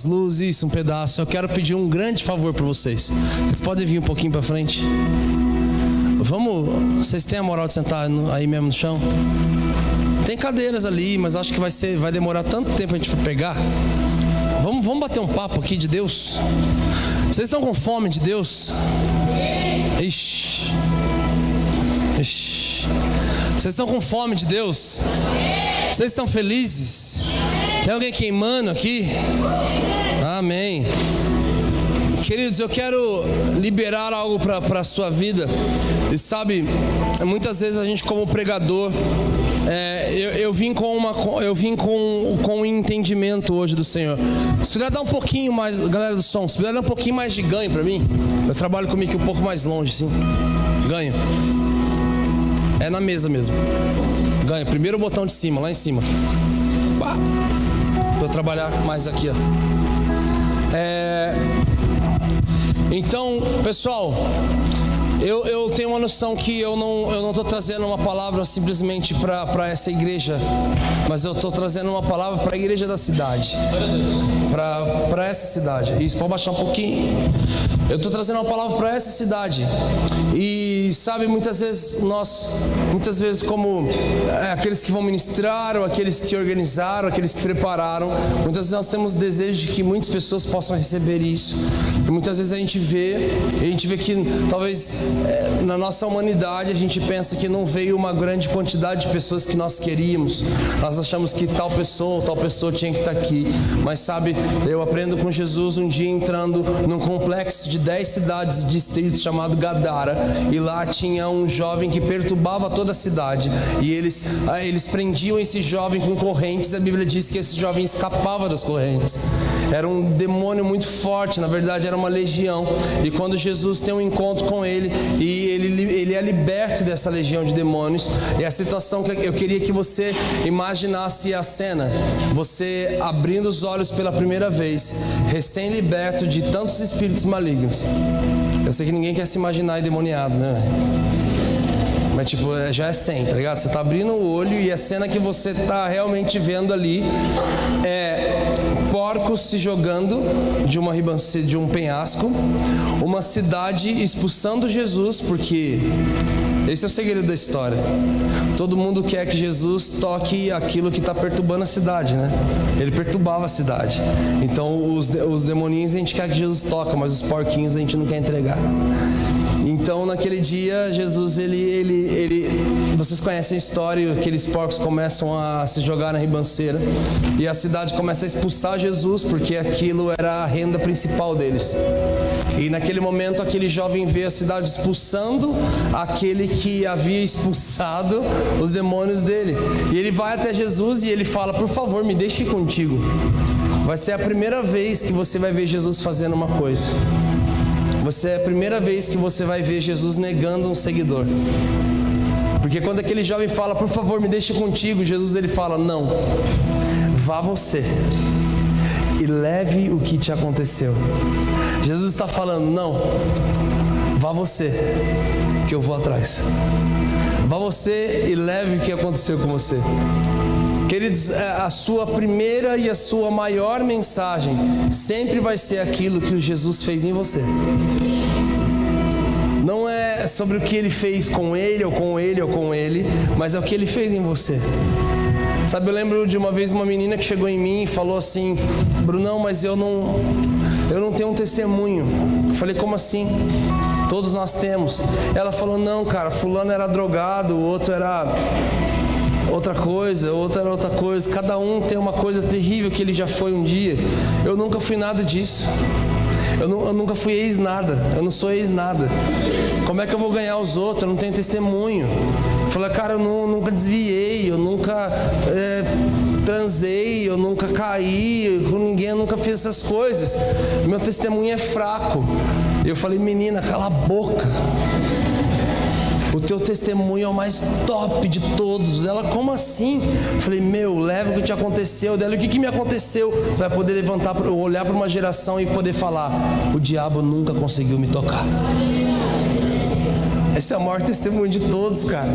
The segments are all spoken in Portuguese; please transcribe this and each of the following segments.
as luzes, um pedaço. Eu quero pedir um grande favor para vocês. Vocês podem vir um pouquinho para frente? Vamos, vocês têm a moral de sentar aí mesmo no chão? Tem cadeiras ali, mas acho que vai demorar tanto tempo a gente pegar. Vamos bater um papo aqui de Deus? Vocês estão com fome de Deus? Ixi. Vocês estão com fome de Deus? Vocês estão felizes? Tem alguém queimando aqui? Amém. Queridos, eu quero liberar algo para a sua vida. E sabe, muitas vezes a gente como pregador, eu vim com um entendimento hoje do Senhor. Se puder dar um pouquinho mais, galera do som, se puder dar um pouquinho mais de ganho para mim. Eu trabalho comigo aqui um pouco mais longe, sim. Ganho. É na mesa mesmo. Ganho. Primeiro botão de cima, lá em cima. Pá. Vou trabalhar mais aqui, ó. Então, pessoal, eu tenho uma noção que eu não estou trazendo uma palavra simplesmente para essa igreja, mas eu estou trazendo uma palavra para a igreja da cidade, para essa cidade. Isso, pode baixar um pouquinho. Eu estou trazendo uma palavra para essa cidade. E sabe, muitas vezes como aqueles que vão ministrar, ou aqueles que organizaram, aqueles que prepararam, muitas vezes nós temos desejo de que muitas pessoas possam receber isso. E muitas vezes a gente vê que talvez na nossa humanidade a gente pensa que não veio uma grande quantidade de pessoas que nós queríamos. Nós achamos que tal pessoa tinha que estar aqui. Mas sabe, eu aprendo com Jesus um dia entrando num complexo de 10 cidades e distritos chamado Gadara, e lá tinha um jovem que perturbava toda a cidade, e eles prendiam esse jovem com correntes. A Bíblia diz que esse jovem escapava das correntes. Era um demônio muito forte, na verdade era uma legião, e quando Jesus tem um encontro com ele, e ele é liberto dessa legião de demônios. E a situação que eu queria que você imaginasse a cena, você abrindo os olhos pela primeira vez, recém-liberto de tantos espíritos malignos. Eu sei que ninguém quer se imaginar endemoniado, né? Mas tipo, já é 100, tá ligado? Você tá abrindo o olho e a cena que você tá realmente vendo ali é porcos se jogando de um penhasco, uma cidade expulsando Jesus, porque esse é o segredo da história. Todo mundo quer que Jesus toque aquilo que está perturbando a cidade, né? Ele perturbava a cidade. Então os demoninhos a gente quer que Jesus toque, mas os porquinhos a gente não quer entregar. Então naquele dia Jesus, vocês conhecem a história, aqueles porcos começam a se jogar na ribanceira e a cidade começa a expulsar Jesus, porque aquilo era a renda principal deles. E naquele momento aquele jovem vê a cidade expulsando aquele que havia expulsado os demônios dele. E ele vai até Jesus e ele fala: por favor, me deixe contigo. Vai ser a primeira vez que você vai ver Jesus fazendo uma coisa. É a primeira vez que você vai ver Jesus negando um seguidor. Porque quando aquele jovem fala: por favor, me deixe contigo, Jesus ele fala: não, vá você e leve o que te aconteceu. Jesus está falando: não, vá você, que eu vou atrás. Vá você e leve o que aconteceu com você. Queridos, a sua primeira e a sua maior mensagem sempre vai ser aquilo que Jesus fez em você. Não é sobre o que ele fez com ele, ou com ele, ou com ele, mas é o que ele fez em você. Sabe, eu lembro de uma vez uma menina que chegou em mim e falou assim: Brunão, mas eu não tenho um testemunho. Eu falei: como assim? Todos nós temos. Ela falou: não, cara, fulano era drogado, o outro era outra coisa, outra era outra coisa. Cada um tem uma coisa terrível que ele já foi um dia. Eu nunca fui nada disso. Eu nunca fui ex-nada. Eu não sou ex-nada. Como é que eu vou ganhar os outros? Eu não tenho testemunho. Eu falei: cara, eu nunca desviei, eu nunca transei, eu nunca caí com ninguém, eu nunca fiz essas coisas. Meu testemunho é fraco. Eu falei: menina, cala a boca. O teu testemunho é o mais top de todos. Ela: como assim? Eu falei: leva o que te aconteceu. Dela: o que me aconteceu? Você vai poder levantar, olhar para uma geração e poder falar: o diabo nunca conseguiu me tocar. Esse é o maior testemunho de todos, cara.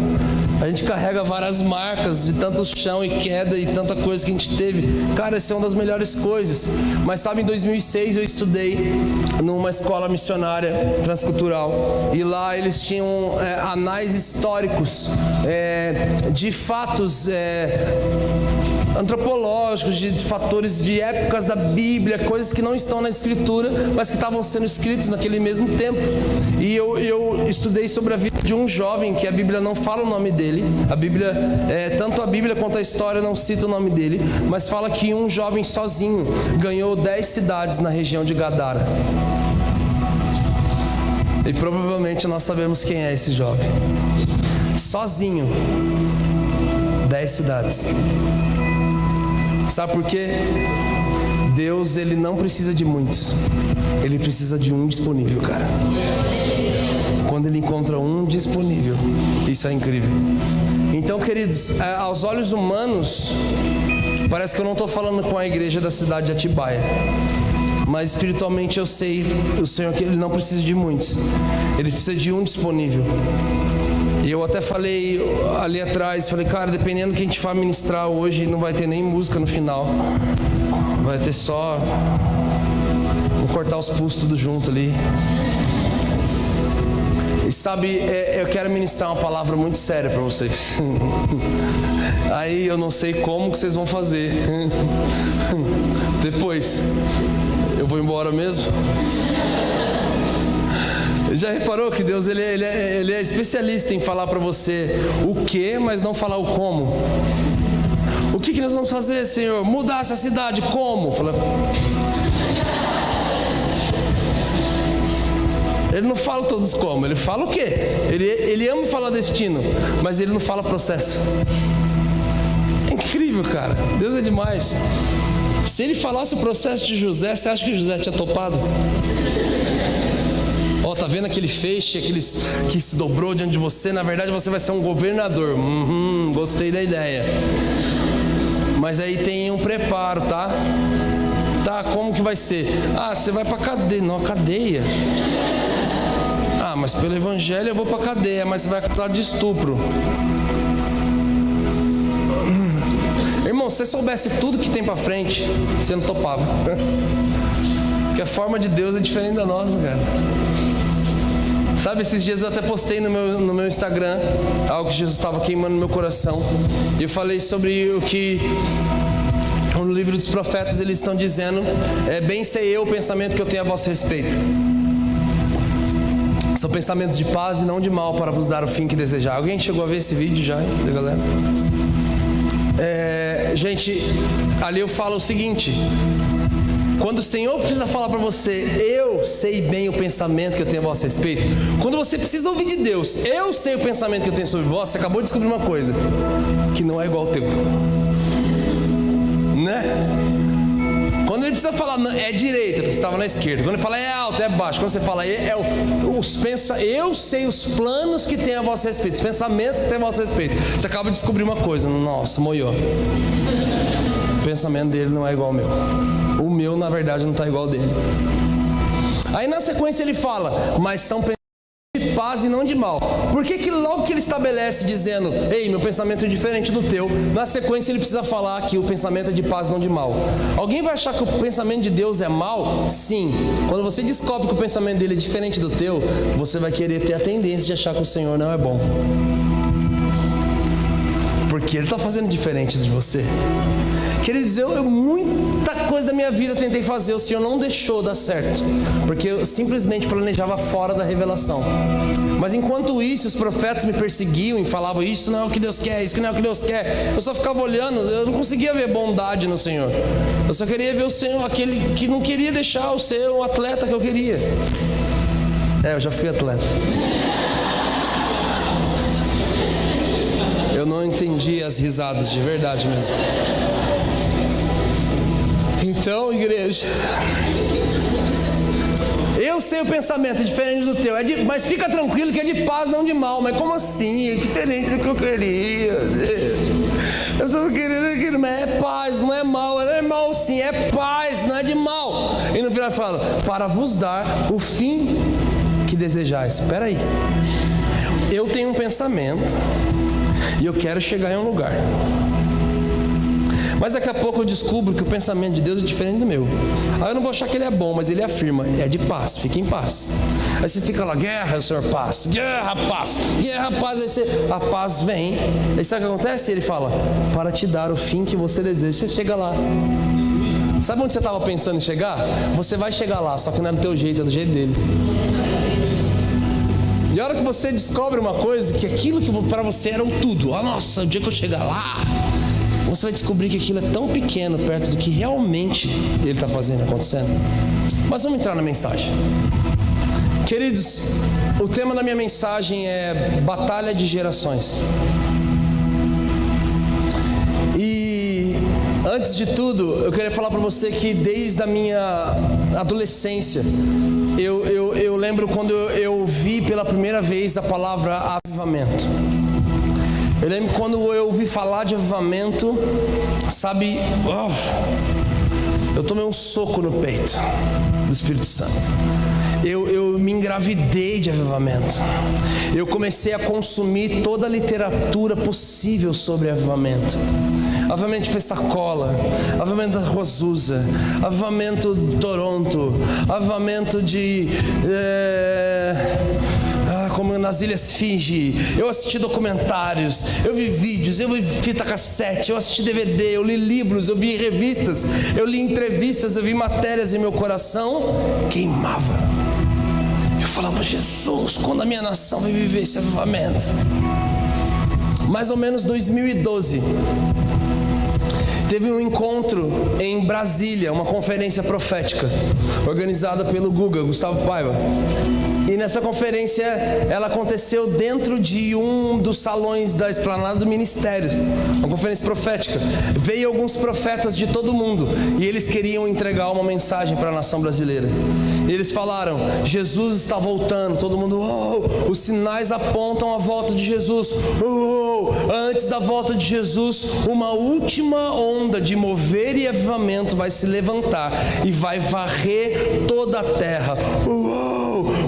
A gente carrega várias marcas de tanto chão e queda e tanta coisa que a gente teve. Cara, essa é uma das melhores coisas. Mas sabe, em 2006 eu estudei numa escola missionária transcultural. E lá eles tinham anais históricos de fatos antropológicos, de fatores de épocas da Bíblia, coisas que não estão na Escritura, mas que estavam sendo escritos naquele mesmo tempo. E eu estudei sobre a vida de um jovem que a Bíblia não fala o nome dele. A Bíblia, tanto a Bíblia quanto a história não cita o nome dele, mas fala que um jovem sozinho ganhou 10 cidades na região de Gadara. E provavelmente nós sabemos quem é esse jovem. Sozinho, 10 cidades. Sabe por quê? Deus, Ele não precisa de muitos. Ele precisa de um disponível, cara. Quando Ele encontra um disponível, isso é incrível. Então, queridos, aos olhos humanos, parece que eu não estou falando com a igreja da cidade de Atibaia. Mas espiritualmente eu sei, o Senhor, que Ele não precisa de muitos. Ele precisa de um disponível. E eu até falei ali atrás, falei, cara, dependendo do que a gente for ministrar hoje, não vai ter nem música no final. Vai ter só... Vou cortar os pulsos tudo junto ali. E sabe, eu quero ministrar uma palavra muito séria para vocês. Aí eu não sei como que vocês vão fazer. Depois, eu vou embora mesmo? Já reparou que Deus ele é especialista em falar para você o que, mas não falar o como? O que nós vamos fazer, Senhor? Mudar essa cidade, como? Ele não fala todos como, ele fala o quê? Ele ama falar destino, mas ele não fala processo. É incrível, cara. Deus é demais. Se ele falasse o processo de José, você acha que José tinha topado? Tá vendo aquele feixe, que se dobrou diante de você? Na verdade você vai ser um governador. Gostei da ideia. Mas aí tem um preparo, tá? Tá, como que vai ser? Você vai pra cadeia. Não, cadeia. Mas pelo evangelho eu vou pra cadeia, mas você vai acusar de estupro. Irmão, se você soubesse tudo que tem pra frente, você não topava. Porque a forma de Deus é diferente da nossa, cara. Sabe, esses dias eu até postei no meu Instagram algo que Jesus estava queimando no meu coração. E eu falei sobre o que no livro dos profetas eles estão dizendo. Bem sei eu o pensamento que eu tenho a vosso respeito. São pensamentos de paz e não de mal, para vos dar o fim que desejar. Alguém chegou a ver esse vídeo já, hein, galera? Gente, ali eu falo o seguinte: quando o Senhor precisa falar para você, eu sei bem o pensamento que eu tenho a vosso respeito. Quando você precisa ouvir de Deus, eu sei o pensamento que eu tenho sobre vós, você acabou de descobrir uma coisa, que não é igual ao teu, né? Quando ele precisa falar é direita, porque você estava na esquerda. Quando ele fala é alto, é baixo. Quando você fala eu sei os planos que tem a vosso respeito, os pensamentos que tem a vosso respeito. Você acaba de descobrir uma coisa, nossa, moiou. O pensamento dele não é igual ao meu. O meu, na verdade, não está igual ao dele. Aí na sequência ele fala, mas são pensamentos de paz e não de mal. Por que logo que ele estabelece dizendo, ei, meu pensamento é diferente do teu, na sequência ele precisa falar que o pensamento é de paz e não de mal? Alguém vai achar que o pensamento de Deus é mal? Sim. Quando você descobre que o pensamento dele é diferente do teu, você vai querer ter a tendência de achar que o Senhor não é bom. Porque Ele está fazendo diferente de você. Queridos, muita coisa da minha vida eu tentei fazer, o Senhor não deixou dar certo, porque eu simplesmente planejava fora da revelação. Mas enquanto isso, os profetas me perseguiam e falavam, isso não é o que Deus quer, isso não é o que Deus quer. Eu só ficava olhando, eu não conseguia ver bondade no Senhor. Eu só queria ver o Senhor, aquele que não queria deixar eu ser o atleta que eu queria. Eu já fui atleta. Eu não entendi as risadas, de verdade mesmo. Então, igreja, eu sei o pensamento, é diferente do teu, mas fica tranquilo que é de paz, não de mal. Mas como assim? É diferente do que eu queria. Eu estava querendo aquilo, mas é paz, não é mal. É mal sim, é paz, não é de mal. E no final fala, para vos dar o fim que desejais. Espera aí, eu tenho um pensamento E eu quero chegar em um lugar. Mas daqui a pouco eu descubro que o pensamento de Deus é diferente do meu. Aí eu não vou achar que ele é bom, mas ele afirma, é de paz, fique em paz. Aí você fica lá, guerra, Senhor, paz, guerra, paz, guerra, paz. Aí a paz vem. Aí sabe o que acontece? Ele fala, para te dar o fim que você deseja. Você chega lá. Sabe onde você estava pensando em chegar? Você vai chegar lá, só que não é do teu jeito, é do jeito dele. E a hora que você descobre uma coisa, que aquilo que para você era um tudo, nossa, o dia que eu chegar lá, você vai descobrir que aquilo é tão pequeno perto do que realmente Ele está fazendo, acontecendo. Mas vamos entrar na mensagem. Queridos, o tema da minha mensagem é Batalha de Gerações. E antes de tudo, eu queria falar para você que desde a minha adolescência, eu lembro quando eu ouvi pela primeira vez a palavra avivamento. Eu lembro quando eu ouvi falar de avivamento, sabe, eu tomei um soco no peito do Espírito Santo. Eu me engravidei de avivamento. Eu comecei a consumir toda a literatura possível sobre avivamento. Avivamento de Pensacola, avivamento da Rua Azusa, avivamento de Toronto, avivamento de... como nas Ilhas Fiji. Eu assisti documentários, eu vi vídeos, eu vi fita cassete, eu assisti DVD, eu li livros, eu vi revistas, eu li entrevistas, eu vi matérias e meu coração queimava. Eu falava, Jesus, quando a minha nação vai viver esse avivamento? Mais ou menos 2012, teve um encontro em Brasília, uma conferência profética, organizada pelo Guga, Gustavo Paiva. E nessa conferência, ela aconteceu dentro de um dos salões da esplanada do ministério, uma conferência profética. Veio alguns profetas de todo mundo e eles queriam entregar uma mensagem para a nação brasileira. E eles falaram, Jesus está voltando. Todo mundo, os sinais apontam a volta de Jesus. Antes da volta de Jesus, uma última onda de mover e avivamento vai se levantar e vai varrer toda a terra.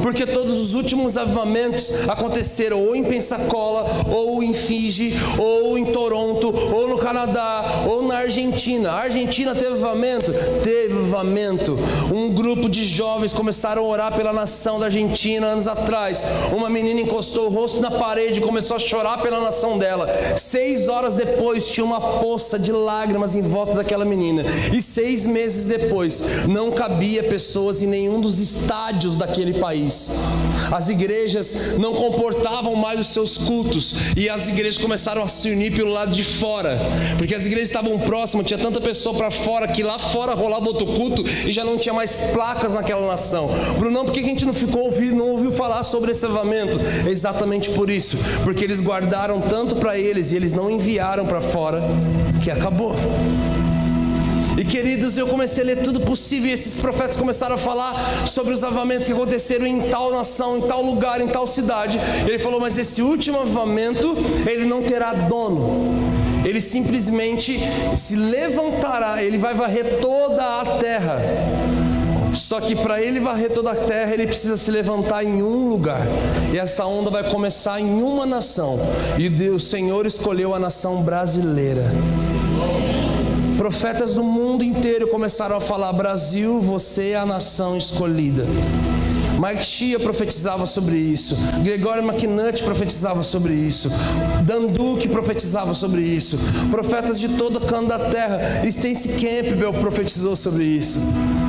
Porque todos os últimos avivamentos aconteceram ou em Pensacola, ou em Fiji, ou em Toronto, ou no Canadá, ou na Argentina. A Argentina teve avivamento? Teve avivamento. Um grupo de jovens começaram a orar pela nação da Argentina anos atrás. Uma menina encostou o rosto na parede e começou a chorar pela nação dela. 6 horas depois tinha uma poça de lágrimas em volta daquela menina. E 6 meses depois não cabia pessoas em nenhum dos estádios daquele país. As igrejas não comportavam mais os seus cultos e as igrejas começaram a se unir pelo lado de fora, porque as igrejas estavam próximas, tinha tanta pessoa para fora que lá fora rolava outro culto e já não tinha mais placas naquela nação. Brunão, por que a gente não ouviu falar sobre esse avivamento? É exatamente por isso, porque eles guardaram tanto para eles e eles não enviaram para fora, que acabou. E queridos, eu comecei a ler tudo possível e esses profetas começaram a falar sobre os avivamentos que aconteceram em tal nação, em tal lugar, em tal cidade. Ele falou, mas esse último avivamento, ele não terá dono. Ele simplesmente se levantará, ele vai varrer toda a terra. Só que para ele varrer toda a terra, ele precisa se levantar em um lugar. E essa onda vai começar em uma nação. E o Senhor escolheu a nação brasileira. Profetas do mundo inteiro começaram a falar, Brasil, você é a nação escolhida. Mike Shea profetizava sobre isso, Gregory McNutt profetizava sobre isso, Dan Duke profetizava sobre isso, profetas de todo canto da terra, Stacey Campbell profetizou sobre isso.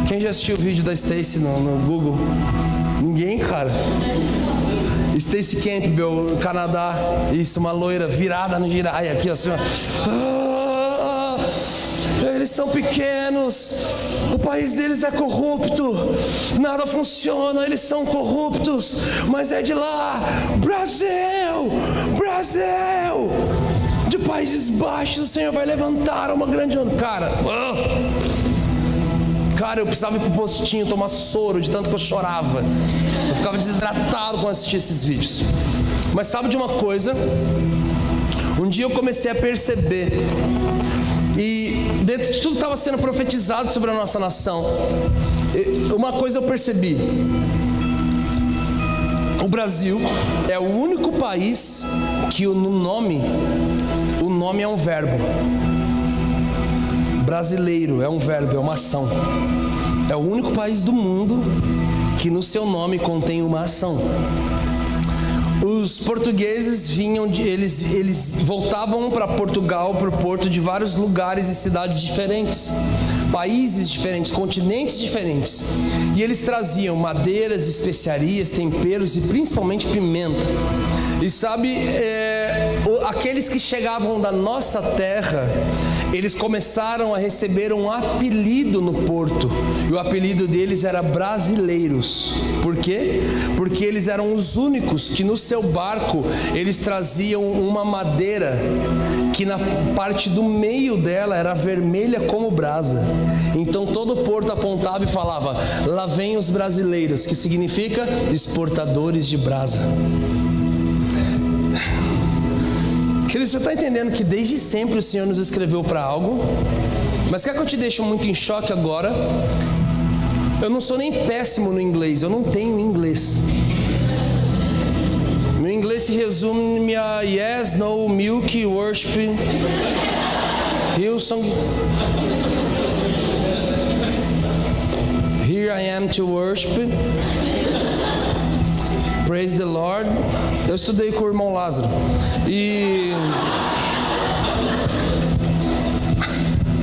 Quem já assistiu o vídeo da Stacey no Google? Ninguém, cara. Stacey Campbell, no Canadá, isso, uma loira virada no giraia aqui assim, eles são pequenos, o país deles é corrupto, nada funciona, eles são corruptos, mas é de lá, Brasil, de Países Baixos o Senhor vai levantar uma grande onda. Cara, eu precisava ir pro postinho tomar soro de tanto que eu chorava, eu ficava desidratado quando assistia esses vídeos. Mas sabe de uma coisa? Um dia eu comecei a perceber, e dentro de tudo que estava sendo profetizado sobre a nossa nação, uma coisa eu percebi: O Brasil é o único país que o nome é um verbo. Brasileiro é um verbo, é uma ação. É o único país do mundo que no seu nome contém uma ação. Os portugueses eles voltavam para Portugal, para o porto, de vários lugares e cidades diferentes, países diferentes, continentes diferentes. E eles traziam madeiras, especiarias, temperos e principalmente pimenta. E sabe, aqueles que chegavam da nossa terra, eles começaram a receber um apelido no porto. E o apelido deles era brasileiros. Por quê? Porque eles eram os únicos que no seu barco, eles traziam uma madeira que na parte do meio dela era vermelha como brasa. Então todo o porto apontava e falava: lá vem os brasileiros, que significa exportadores de brasa. Querido, você está entendendo que desde sempre o Senhor nos escreveu para algo? Mas quer que eu te deixe muito em choque agora? Eu não sou nem péssimo no inglês, eu não tenho inglês. Meu inglês se resume a yes, no, milk, worship, Hillsong. Here I am to worship. Praise the Lord. Eu estudei com o irmão Lázaro.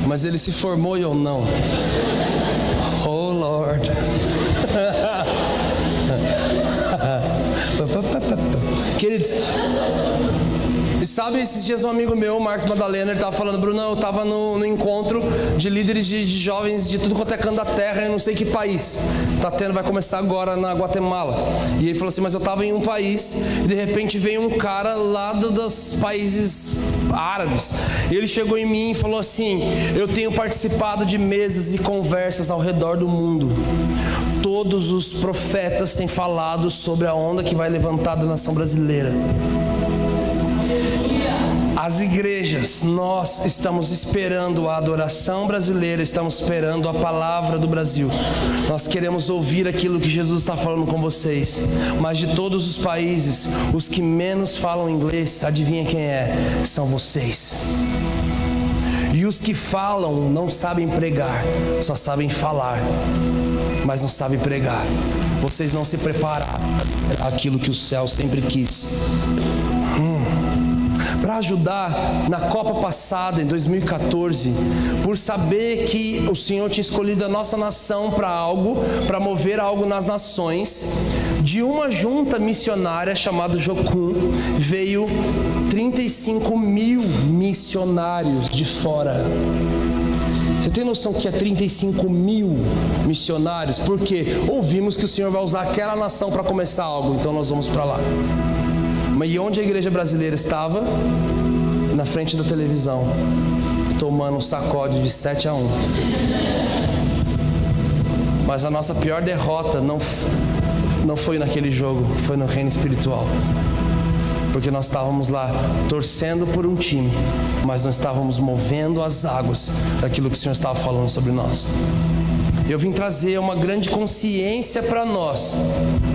Mas ele se formou e eu não. Oh Lord. Queridos, e sabe, esses dias um amigo meu, Marcos Madalena, ele estava falando: Bruno, eu estava no encontro de líderes de jovens de tudo quanto é canto da terra, em não sei que país. Vai começar agora na Guatemala. E ele falou assim: mas eu estava em um país e de repente veio um cara lá dos países árabes. E ele chegou em mim e falou assim: eu tenho participado de mesas e conversas ao redor do mundo. Todos os profetas têm falado sobre a onda que vai levantar da nação brasileira. As igrejas, nós estamos esperando a adoração brasileira, estamos esperando a palavra do Brasil. Nós queremos ouvir aquilo que Jesus está falando com vocês. Mas de todos os países, os que menos falam inglês, adivinha quem é? São vocês. E os que falam não sabem pregar, só sabem falar, mas não sabem pregar. Vocês não se prepararam para aquilo que o céu sempre quis. Para ajudar na Copa passada, em 2014, por saber que o Senhor tinha escolhido a nossa nação para algo, para mover algo nas nações, de uma junta missionária chamada Jocum, veio 35 mil missionários de fora. Você tem noção que é 35 mil missionários? Porque ouvimos que o Senhor vai usar aquela nação para começar algo, então nós vamos para lá. Mas e onde a igreja brasileira estava? Na frente da televisão, tomando um sacode de 7-1. Mas a nossa pior derrota não foi naquele jogo, foi no reino espiritual. Porque nós estávamos lá torcendo por um time, mas não estávamos movendo as águas daquilo que o Senhor estava falando sobre nós. Eu vim trazer uma grande consciência para nós,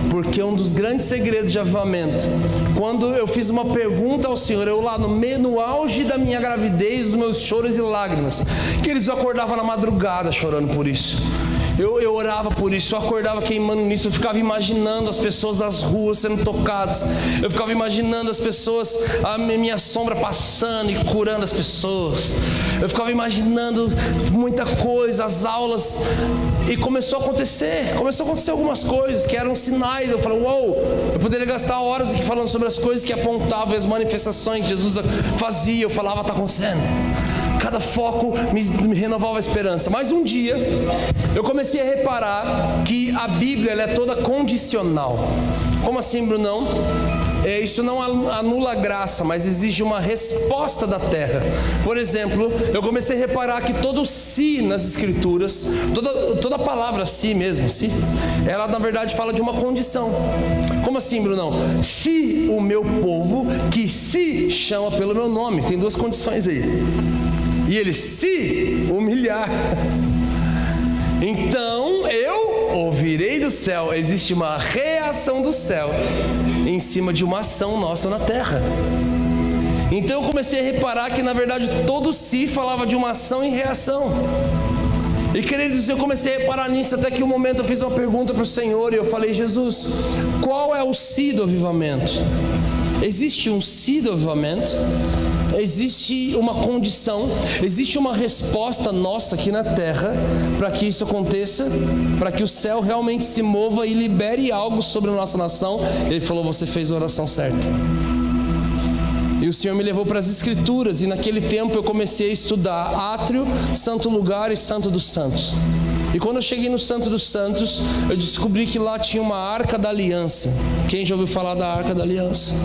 porque um dos grandes segredos de avivamento, quando eu fiz uma pergunta ao Senhor, eu lá no auge da minha gravidez, dos meus choros e lágrimas, que eles acordavam na madrugada chorando por isso. Eu orava por isso, eu acordava queimando nisso, eu ficava imaginando as pessoas das ruas sendo tocadas, eu ficava imaginando as pessoas, a minha sombra passando e curando as pessoas, eu ficava imaginando muita coisa, as aulas, e começou a acontecer algumas coisas que eram sinais. Eu falei: uou, eu poderia gastar horas aqui falando sobre as coisas que apontavam, as manifestações que Jesus fazia. Eu falava: está acontecendo. Cada foco me renovava a esperança. Mas um dia eu comecei a reparar que a Bíblia ela é toda condicional. Como assim, Brunão? Isso não anula a graça, mas exige uma resposta da terra. Por exemplo, eu comecei a reparar que todo si nas escrituras, toda palavra si mesmo, si, ela na verdade fala de uma condição. Como assim, Brunão? Se o meu povo que se chama pelo meu nome, tem duas condições aí. E ele se humilhar, então eu ouvirei do céu. Existe uma reação do céu em cima de uma ação nossa na terra. Então eu comecei a reparar que na verdade todo si falava de uma ação e reação. E queridos, eu comecei a reparar nisso até que um momento eu fiz uma pergunta para o Senhor e eu falei: Jesus, qual é o si do avivamento? Existe um si do avivamento? Existe uma condição, existe uma resposta nossa aqui na terra para que isso aconteça, para que o céu realmente se mova e libere algo sobre a nossa nação? Ele falou: você fez a oração certa. E o Senhor me levou para as Escrituras, e naquele tempo eu comecei a estudar átrio, santo lugar e santo dos santos. E quando eu cheguei no Santo dos Santos, eu descobri que lá tinha uma Arca da Aliança. Quem já ouviu falar da Arca da Aliança?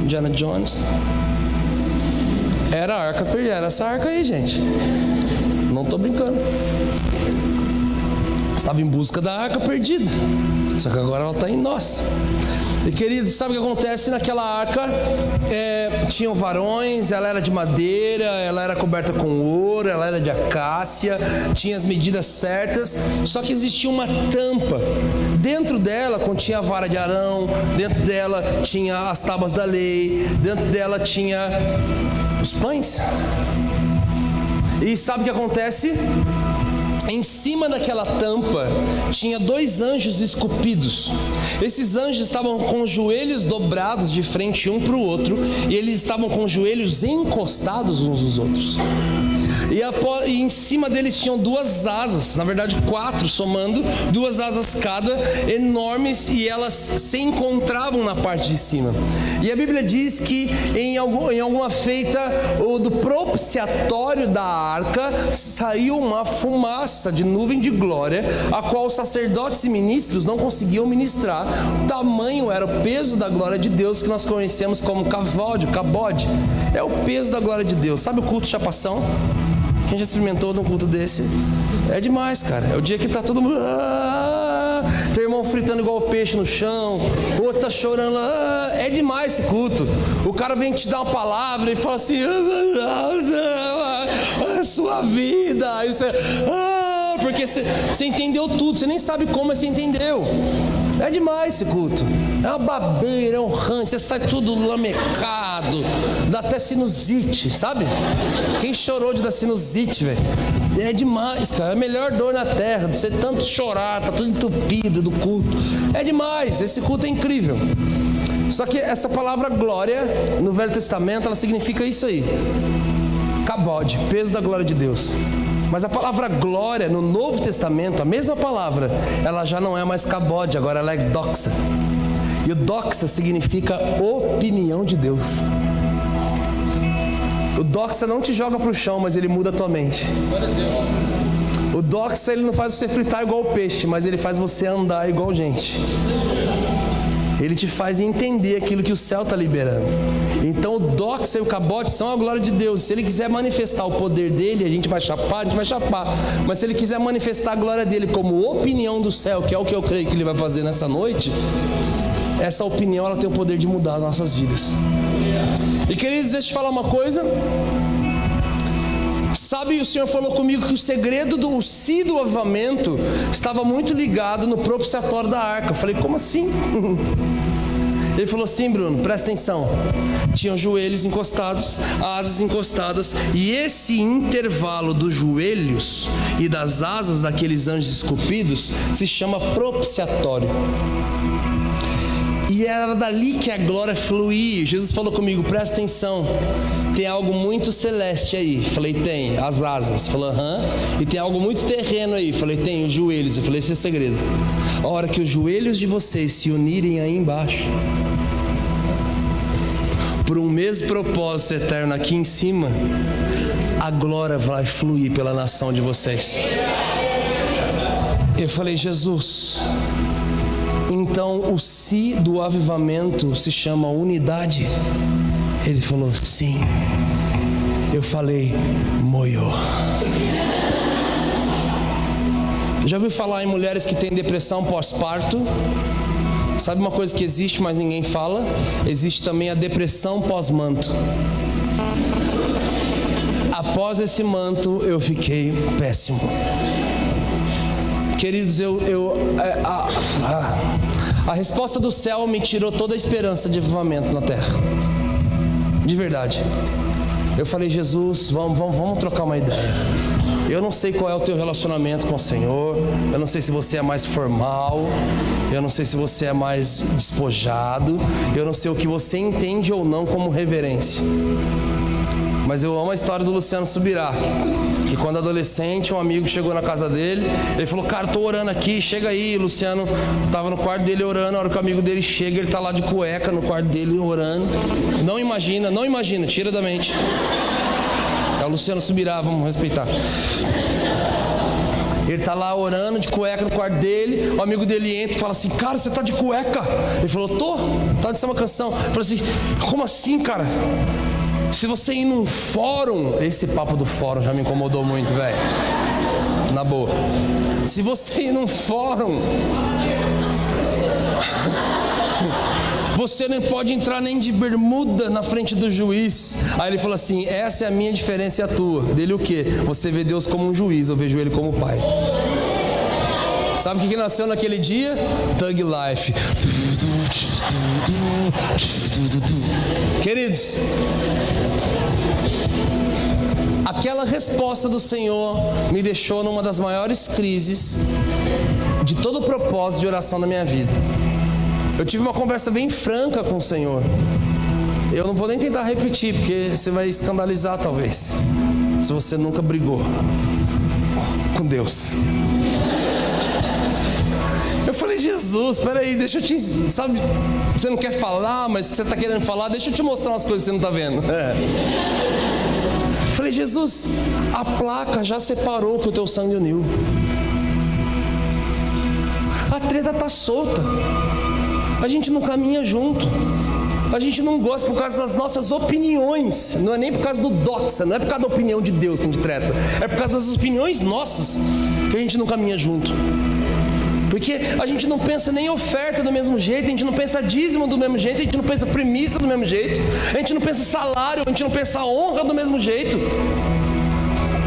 Indiana Jones. Era a arca, era essa arca aí, gente. Não estou brincando. Estava em busca da arca perdida. Só que agora ela está em nós. E queridos, sabe o que acontece? Naquela arca tinham varões, ela era de madeira, ela era coberta com ouro, ela era de acácia, tinha as medidas certas, só que existia uma tampa. Dentro dela continha a vara de Arão, dentro dela tinha as tábuas da lei, dentro dela tinha os pães. E sabe o que acontece? Em cima daquela tampa tinha 2 anjos esculpidos. Esses anjos estavam com os joelhos dobrados de frente um para o outro, e eles estavam com os joelhos encostados uns nos outros. E em cima deles tinham 2 asas, na verdade 4 somando, 2 asas cada, enormes, e elas se encontravam na parte de cima. E a Bíblia diz que em alguma feita do propiciatório da arca saiu uma fumaça de nuvem de glória, a qual os sacerdotes e ministros não conseguiam ministrar. Tamanho era o peso da glória de Deus, que nós conhecemos como cabode. É o peso da glória de Deus. Sabe o culto chapação? Quem já experimentou num culto desse? É demais, cara. É o dia que tá todo mundo... teu irmão fritando igual peixe no chão, o outro tá chorando lá. É demais esse culto. O cara vem te dar uma palavra e fala assim: a sua vida. Aí você... porque você entendeu tudo. Você nem sabe como, mas você entendeu. É demais esse culto. É uma babeira, é um ranço. Você sai tudo lamecado. Dá até sinusite, sabe? Quem chorou de dar sinusite, velho? É demais, cara. É a melhor dor na terra. Você tanto chorar, tá tudo entupido do culto. É demais. Esse culto é incrível. Só que essa palavra glória no Velho Testamento, ela significa isso aí: cabode, peso da glória de Deus. Mas a palavra glória no Novo Testamento, a mesma palavra, ela já não é mais cabode, agora ela é doxa. E o doxa significa opinião de Deus. O doxa não te joga para o chão, mas ele muda a tua mente. O doxa, ele não faz você fritar igual o peixe, mas ele faz você andar igual gente. Ele te faz entender aquilo que o céu está liberando. Então o doxa e o cabote são a glória de Deus. Se ele quiser manifestar o poder dele, a gente vai chapar. Mas se ele quiser manifestar a glória dele como opinião do céu, que é o que eu creio que ele vai fazer nessa noite, essa opinião, ela tem o poder de mudar as nossas vidas. E queridos, deixa eu te falar uma coisa. Sabe, o Senhor falou comigo que o segredo do si do avivamento estava muito ligado no propiciatório da arca. Eu falei: como assim? Ele falou assim: Bruno, presta atenção. Tinham joelhos encostados, asas encostadas, e esse intervalo dos joelhos e das asas daqueles anjos esculpidos se chama propiciatório. E era dali que a glória fluía. Jesus falou comigo: presta atenção, tem algo muito celeste aí. Falei: tem, as asas. Falou: aham. E tem algo muito terreno aí. Falei: tem, os joelhos. Eu falei: esse é o segredo. A hora que os joelhos de vocês se unirem aí embaixo, por um mesmo propósito eterno aqui em cima, a glória vai fluir pela nação de vocês. Eu falei: Jesus, então o si do avivamento se chama unidade? Ele falou: sim. Eu falei: moiô. Já ouviu falar em mulheres que têm depressão pós-parto? Sabe uma coisa que existe, mas ninguém fala? Existe também a depressão pós-manto. Após esse manto, eu fiquei péssimo. Queridos, a resposta do céu me tirou toda a esperança de avivamento na terra. De verdade. Eu falei, Jesus, vamos trocar uma ideia. Eu não sei qual é o teu relacionamento com o Senhor. Eu não sei se você é mais formal. Eu não sei se você é mais despojado. Eu não sei o que você entende ou não como reverência. Mas eu amo a história do Luciano Subirá, que quando adolescente, um amigo chegou na casa dele, ele falou, cara, tô orando aqui, chega aí. O Luciano estava no quarto dele orando, a hora que o amigo dele chega, ele tá lá de cueca no quarto dele orando. Não imagina, tira da mente. É o Luciano Subirá, vamos respeitar. Ele tá lá orando de cueca no quarto dele, o amigo dele entra e fala assim, cara, você tá de cueca? Ele falou, tá de uma canção. Ele falou assim, como assim, cara? Se você ir num fórum, esse papo do fórum já me incomodou muito, velho. Na boa. Se você ir num fórum, você não pode entrar nem de bermuda na frente do juiz. Aí ele falou assim, essa é a minha diferença e a tua. Dele o quê? Você vê Deus como um juiz, eu vejo ele como pai. Sabe o que nasceu naquele dia? Thug Life. Queridos, aquela resposta do Senhor me deixou numa das maiores crises de todo o propósito de oração da minha vida. Eu tive uma conversa bem franca com o Senhor. Eu não vou nem tentar repetir, porque você vai escandalizar talvez, se você nunca brigou com Deus. Eu falei, Jesus, peraí, deixa eu te... Sabe, você não quer falar, mas você está querendo falar, deixa eu te mostrar umas coisas que você não está vendo. Eu falei, Jesus, a placa já separou que o teu sangue uniu. A treta está solta. A gente não caminha junto. A gente não gosta por causa das nossas opiniões. Não é nem por causa do doxa, não é por causa da opinião de Deus que a gente treta. É por causa das opiniões nossas que a gente não caminha junto. Porque a gente não pensa nem oferta do mesmo jeito, a gente não pensa dízimo do mesmo jeito, a gente não pensa premissa do mesmo jeito, a gente não pensa salário, a gente não pensa honra do mesmo jeito.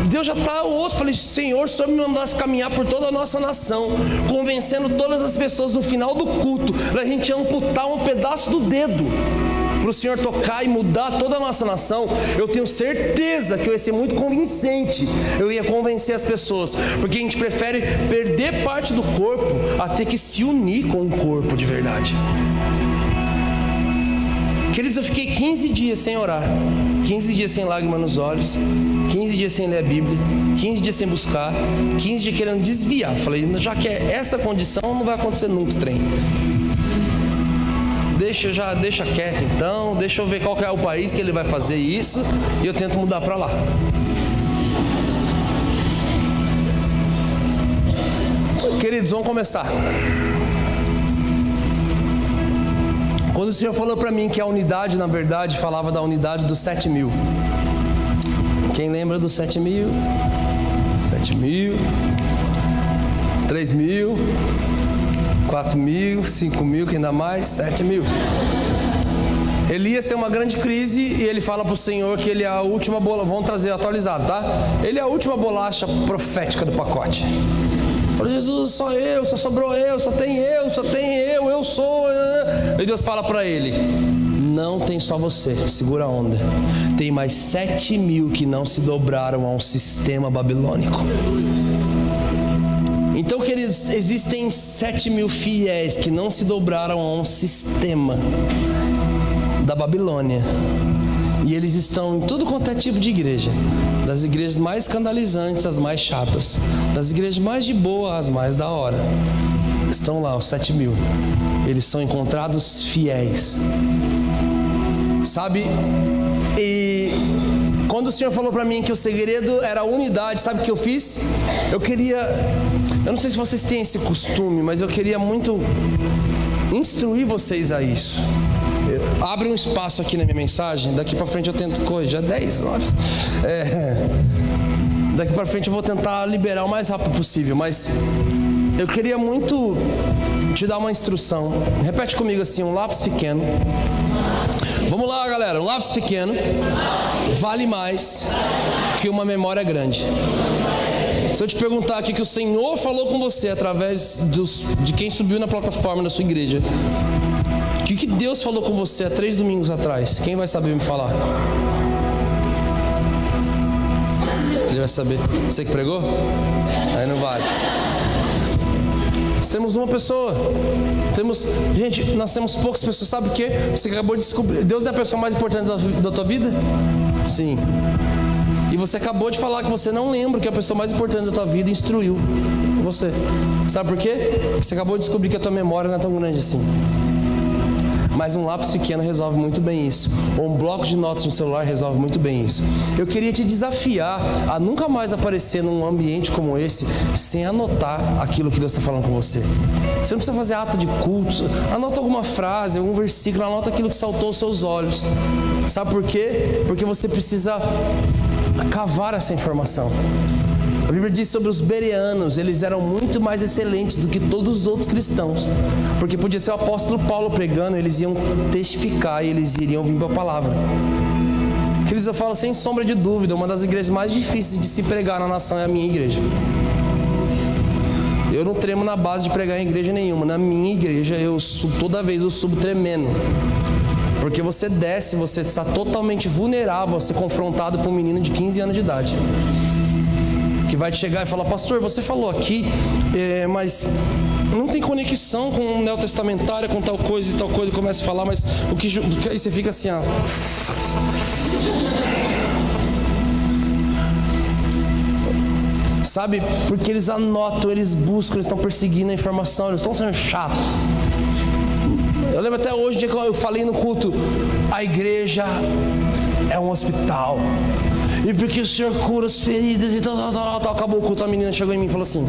Deus já está ao osso. Falei, Senhor, o Senhor me mandasse caminhar por toda a nossa nação, convencendo todas as pessoas no final do culto, para a gente amputar um pedaço do dedo, para o Senhor tocar e mudar toda a nossa nação. Eu tenho certeza que eu ia ser muito convincente. Eu ia convencer as pessoas, porque a gente prefere perder parte do corpo a ter que se unir com o corpo de verdade. Queridos, eu fiquei 15 dias sem orar, 15 dias sem lágrimas nos olhos, 15 dias sem ler a Bíblia, 15 dias sem buscar, 15 dias querendo desviar. Falei, já que é essa condição, não vai acontecer nunca esse trem. Deixa quieto então, deixa eu ver qual que é o país que ele vai fazer isso, e eu tento mudar para lá. Queridos, vamos começar. Quando o Senhor falou para mim que a unidade, na verdade, falava da unidade dos 7.000. Quem lembra dos 7.000? 7.000, 3.000, 4.000, 5.000, quem dá mais? 7.000. Elias tem uma grande crise e ele fala para o Senhor que ele é a última bolacha. Vamos trazer atualizado, tá? Ele é a última bolacha profética do pacote. Falei, Jesus, só eu, só sobrou eu, só tem eu sou. E Deus fala para ele, não tem só você, segura a onda. Tem mais 7.000 que não se dobraram a um sistema babilônico. Então, queridos, existem 7.000 fiéis que não se dobraram a um sistema da Babilônia. E eles estão em tudo quanto é tipo de igreja. Das igrejas mais escandalizantes às mais chatas. Das igrejas mais de boa às mais da hora. Estão lá os 7.000. Eles são encontrados fiéis. Sabe? E quando o Senhor falou para mim que o segredo era a unidade, sabe o que eu fiz? Eu não sei se vocês têm esse costume, mas eu queria muito instruir vocês a isso. Abre um espaço aqui na minha mensagem. Daqui para frente eu tento correr, já 10 horas. Daqui para frente eu vou tentar liberar o mais rápido possível. Mas eu queria muito te dar uma instrução. Repete comigo assim, um lápis pequeno. Vamos lá, galera, um lápis pequeno vale mais que uma memória grande. Se eu te perguntar aqui que o Senhor falou com você através de quem subiu na plataforma da sua igreja, o que Deus falou com você há 3 domingos atrás? Quem vai saber me falar? Ele vai saber. Você que pregou? Aí não vale. Nós temos uma pessoa. Gente, nós temos poucas pessoas. Sabe o que? Você acabou de descobrir. Deus não é a pessoa mais importante da tua vida? Sim. E você acabou de falar que você não lembra que a pessoa mais importante da tua vida instruiu você. Sabe por quê? Porque você acabou de descobrir que a tua memória não é tão grande assim. Mas um lápis pequeno resolve muito bem isso. Ou um bloco de notas no celular resolve muito bem isso. Eu queria te desafiar a nunca mais aparecer num ambiente como esse sem anotar aquilo que Deus está falando com você. Você não precisa fazer ata de culto. Anota alguma frase, algum versículo, anota aquilo que saltou aos seus olhos. Sabe por quê? Porque você precisa cavar essa informação. A Bíblia diz sobre os bereanos, eles eram muito mais excelentes do que todos os outros cristãos, porque podia ser o apóstolo Paulo pregando, eles iam testificar e eles iriam vir para a palavra. Queridos, eu falo sem sombra de dúvida, uma das igrejas mais difíceis de se pregar na nação é a minha igreja. Eu não tremo na base de pregar em igreja nenhuma. Na minha igreja, toda vez eu subo tremendo. Porque você desce, você está totalmente vulnerável a ser confrontado por um menino de 15 anos de idade. Que vai te chegar e falar: pastor, você falou aqui, mas não tem conexão com o neotestamentário, com tal coisa e tal coisa, e começa a falar, mas aí você fica assim, ó. Sabe? Porque eles anotam, eles buscam, eles estão perseguindo a informação, eles estão sendo chatos. Eu lembro até hoje, que eu falei no culto: a igreja é um hospital. E porque o Senhor cura as feridas e tal. Acabou o culto, a menina chegou em mim e falou assim: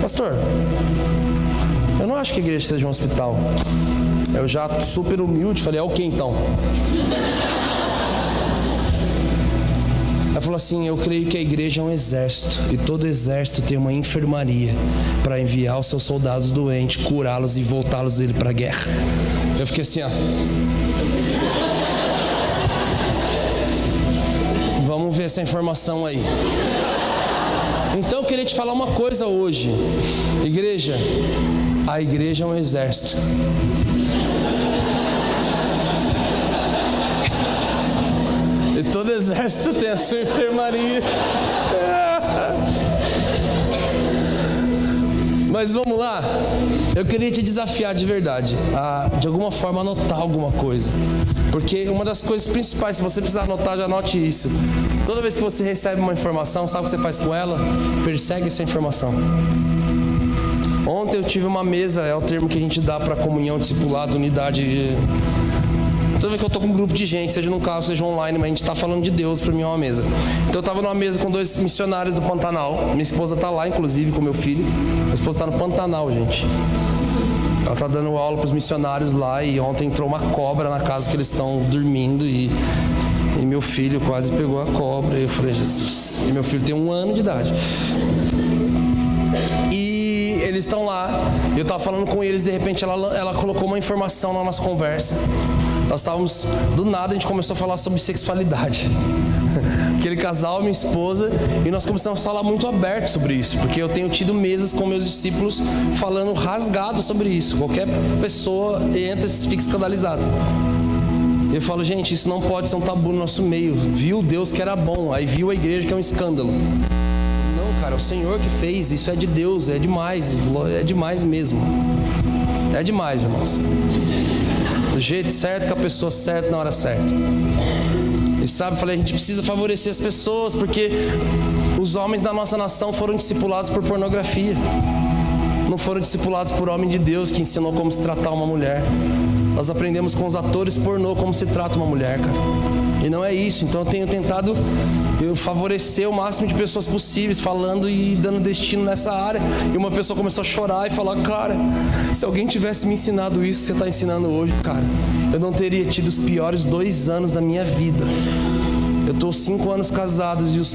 pastor, eu não acho que a igreja seja um hospital. Eu já super humilde falei: é o que então? Ela falou assim: eu creio que a igreja é um exército, e todo exército tem uma enfermaria para enviar os seus soldados doentes, curá-los e voltá-los dele para a guerra. Eu fiquei assim, ó. Vamos ver essa informação aí. Então eu queria te falar uma coisa hoje. Igreja, a igreja é um exército. E todo exército tem a sua enfermaria. Mas vamos lá. Eu queria te desafiar de verdade a, de alguma forma, anotar alguma coisa. Porque uma das coisas principais, se você precisar anotar, já anote isso. Toda vez que você recebe uma informação, sabe o que você faz com ela? Persegue essa informação. Ontem eu tive uma mesa, é o termo que a gente dá para comunhão, discipulado, unidade. Toda vez que eu estou com um grupo de gente, seja num carro, seja online, mas a gente está falando de Deus, para mim é uma mesa. Então eu estava numa mesa com 2 missionários do Pantanal. Minha esposa está lá, inclusive, com meu filho. Minha esposa está no Pantanal, gente. Ela está dando aula para os missionários lá, e ontem entrou uma cobra na casa que eles estão dormindo e meu filho quase pegou a cobra. E eu falei: Jesus. E meu filho tem 1 ano de idade. E eles estão lá, eu estava falando com eles, de repente ela colocou uma informação na nossa conversa. Nós estávamos, do nada a gente começou a falar sobre sexualidade. Aquele casal, minha esposa, e nós começamos a falar muito aberto sobre isso, porque eu tenho tido mesas com meus discípulos falando rasgado sobre isso. Qualquer pessoa entra e fica escandalizado. Eu falo: gente, isso não pode ser um tabu no nosso meio. Viu Deus que era bom, aí viu a igreja que é um escândalo. Não, cara, é o Senhor que fez, isso é de Deus, é demais mesmo. É demais, irmãos. Do jeito certo, com a pessoa certa, na hora certa. E sabe, eu falei: a gente precisa favorecer as pessoas, porque os homens da nossa nação foram discipulados por pornografia. Não foram discipulados por homem de Deus que ensinou como se tratar uma mulher. Nós aprendemos com os atores pornô como se trata uma mulher, cara. E não é isso. Então eu tenho tentado favorecer o máximo de pessoas possíveis, falando e dando destino nessa área. E uma pessoa começou a chorar e falar: cara, se alguém tivesse me ensinado isso que você está ensinando hoje, cara, eu não teria tido os piores 2 anos da minha vida. Eu estou 5 anos casados e os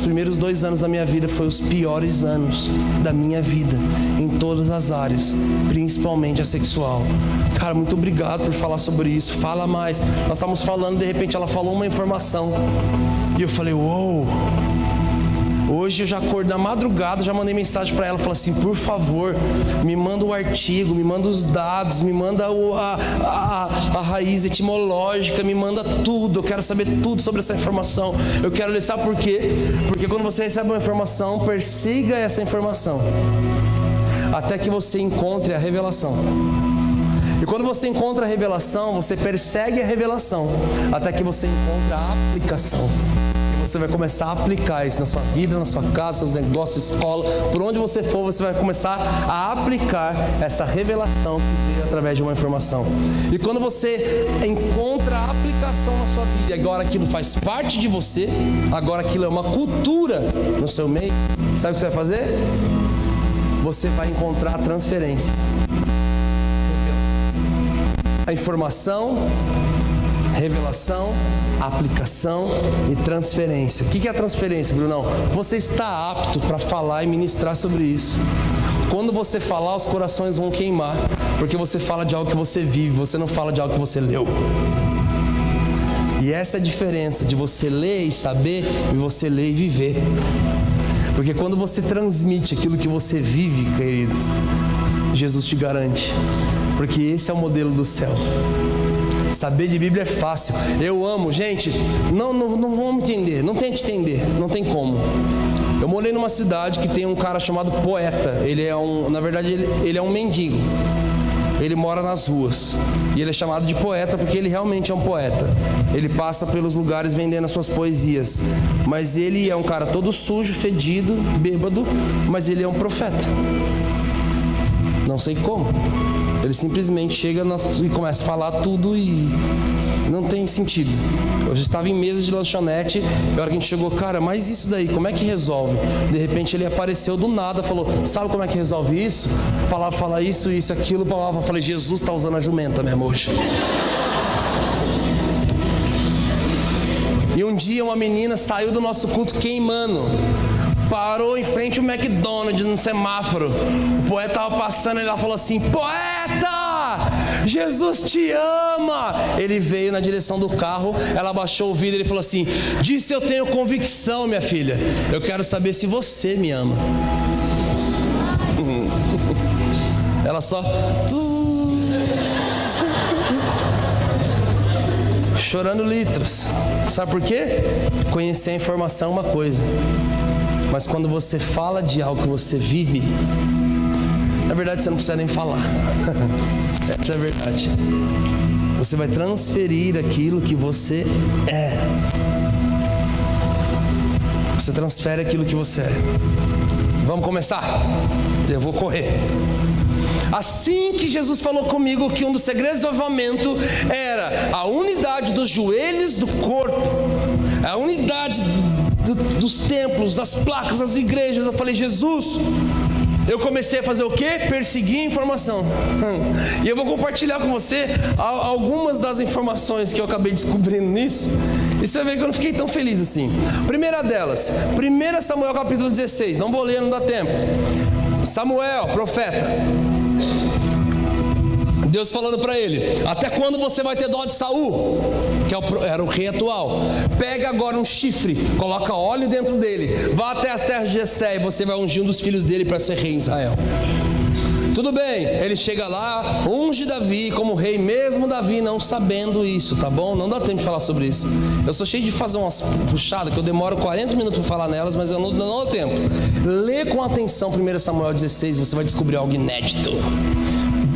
primeiros 2 anos da minha vida foram os piores anos da minha vida, em todas as áreas, principalmente a sexual. Cara, muito obrigado por falar sobre isso, fala mais. Nós estávamos falando, de repente ela falou uma informação, e eu falei: uou, Hoje eu já acordei na madrugada, já mandei mensagem para ela, falei assim: por favor, me manda o artigo, me manda os dados, me manda a raiz etimológica, me manda tudo, eu quero saber tudo sobre essa informação. Eu quero ler, sabe por quê? Porque quando você recebe uma informação, persiga essa informação até que você encontre a revelação. E quando você encontra a revelação, você persegue a revelação até que você encontra a aplicação. E você vai começar a aplicar isso na sua vida, na sua casa, seus negócios, escola, por onde você for, você vai começar a aplicar essa revelação que veio através de uma informação. E quando você encontra a aplicação na sua vida, e agora aquilo faz parte de você, agora aquilo é uma cultura no seu meio, sabe o que você vai fazer? Você vai encontrar a transferência. A informação, revelação, aplicação e transferência. O que é a transferência, Brunão? Você está apto para falar e ministrar sobre isso. Quando você falar, os corações vão queimar, porque você fala de algo que você vive, você não fala de algo que você leu. E essa é a diferença de você ler e saber e você ler e viver. Porque quando você transmite aquilo que você vive, queridos, Jesus te garante. Porque esse é o modelo do céu. Saber de Bíblia é fácil. Eu amo, gente, não vamos entender, não tente entender, não tem como. Eu morei numa cidade que tem um cara chamado poeta. Ele é na verdade, ele é um mendigo. Ele mora nas ruas. E ele é chamado de poeta porque ele realmente é um poeta. Ele passa pelos lugares vendendo as suas poesias. Mas ele é um cara todo sujo, fedido, bêbado, mas ele é um profeta. Não sei como. Ele simplesmente chega e começa a falar tudo e não tem sentido. Eu já estava em mesa de lanchonete, e a hora que a gente chegou, cara, mas isso daí, como é que resolve? De repente ele apareceu do nada, falou, sabe como é que resolve isso? A palavra fala isso, isso, aquilo, a palavra. Eu falei, Jesus está usando a jumenta mesmo hoje. E um dia uma menina saiu do nosso culto queimando. Parou em frente ao McDonald's, no semáforo. O poeta estava passando e ela falou assim, poeta, Jesus te ama. Ele veio na direção do carro, ela abaixou o vidro e ele falou assim, disse eu tenho convicção, minha filha. Eu quero saber se você me ama. Ela só... chorando litros. Sabe por quê? Conhecer a informação é uma coisa. Mas quando você fala de algo que você vive, na verdade você não precisa nem falar. Essa é a verdade. Você vai transferir aquilo que você é. Você transfere aquilo que você é. Vamos começar? Eu vou correr. Assim que Jesus falou comigo que um dos segredos do avivamento era a unidade dos joelhos do corpo, a unidade dos templos, das placas, das igrejas. Eu falei, Jesus, eu comecei a fazer o quê? Perseguir a informação. E eu vou compartilhar com você algumas das informações que eu acabei descobrindo nisso. E você vai ver que eu não fiquei tão feliz assim. Primeira delas, 1 Samuel capítulo 16. Não vou ler, não dá tempo. Samuel, profeta. Deus falando para ele, até quando você vai ter dó de Saul? Que era o rei atual. Pega agora um chifre, coloca óleo dentro dele, vá até as terras de Jessé e você vai ungir um dos filhos dele para ser rei em Israel. Tudo bem, ele chega lá, unge Davi como rei, mesmo Davi não sabendo isso, tá bom? Não dá tempo de falar sobre isso. Eu sou cheio de fazer umas puxadas, que eu demoro 40 minutos para falar nelas, mas eu não dou tempo. Lê com atenção 1 Samuel 16, você vai descobrir algo inédito.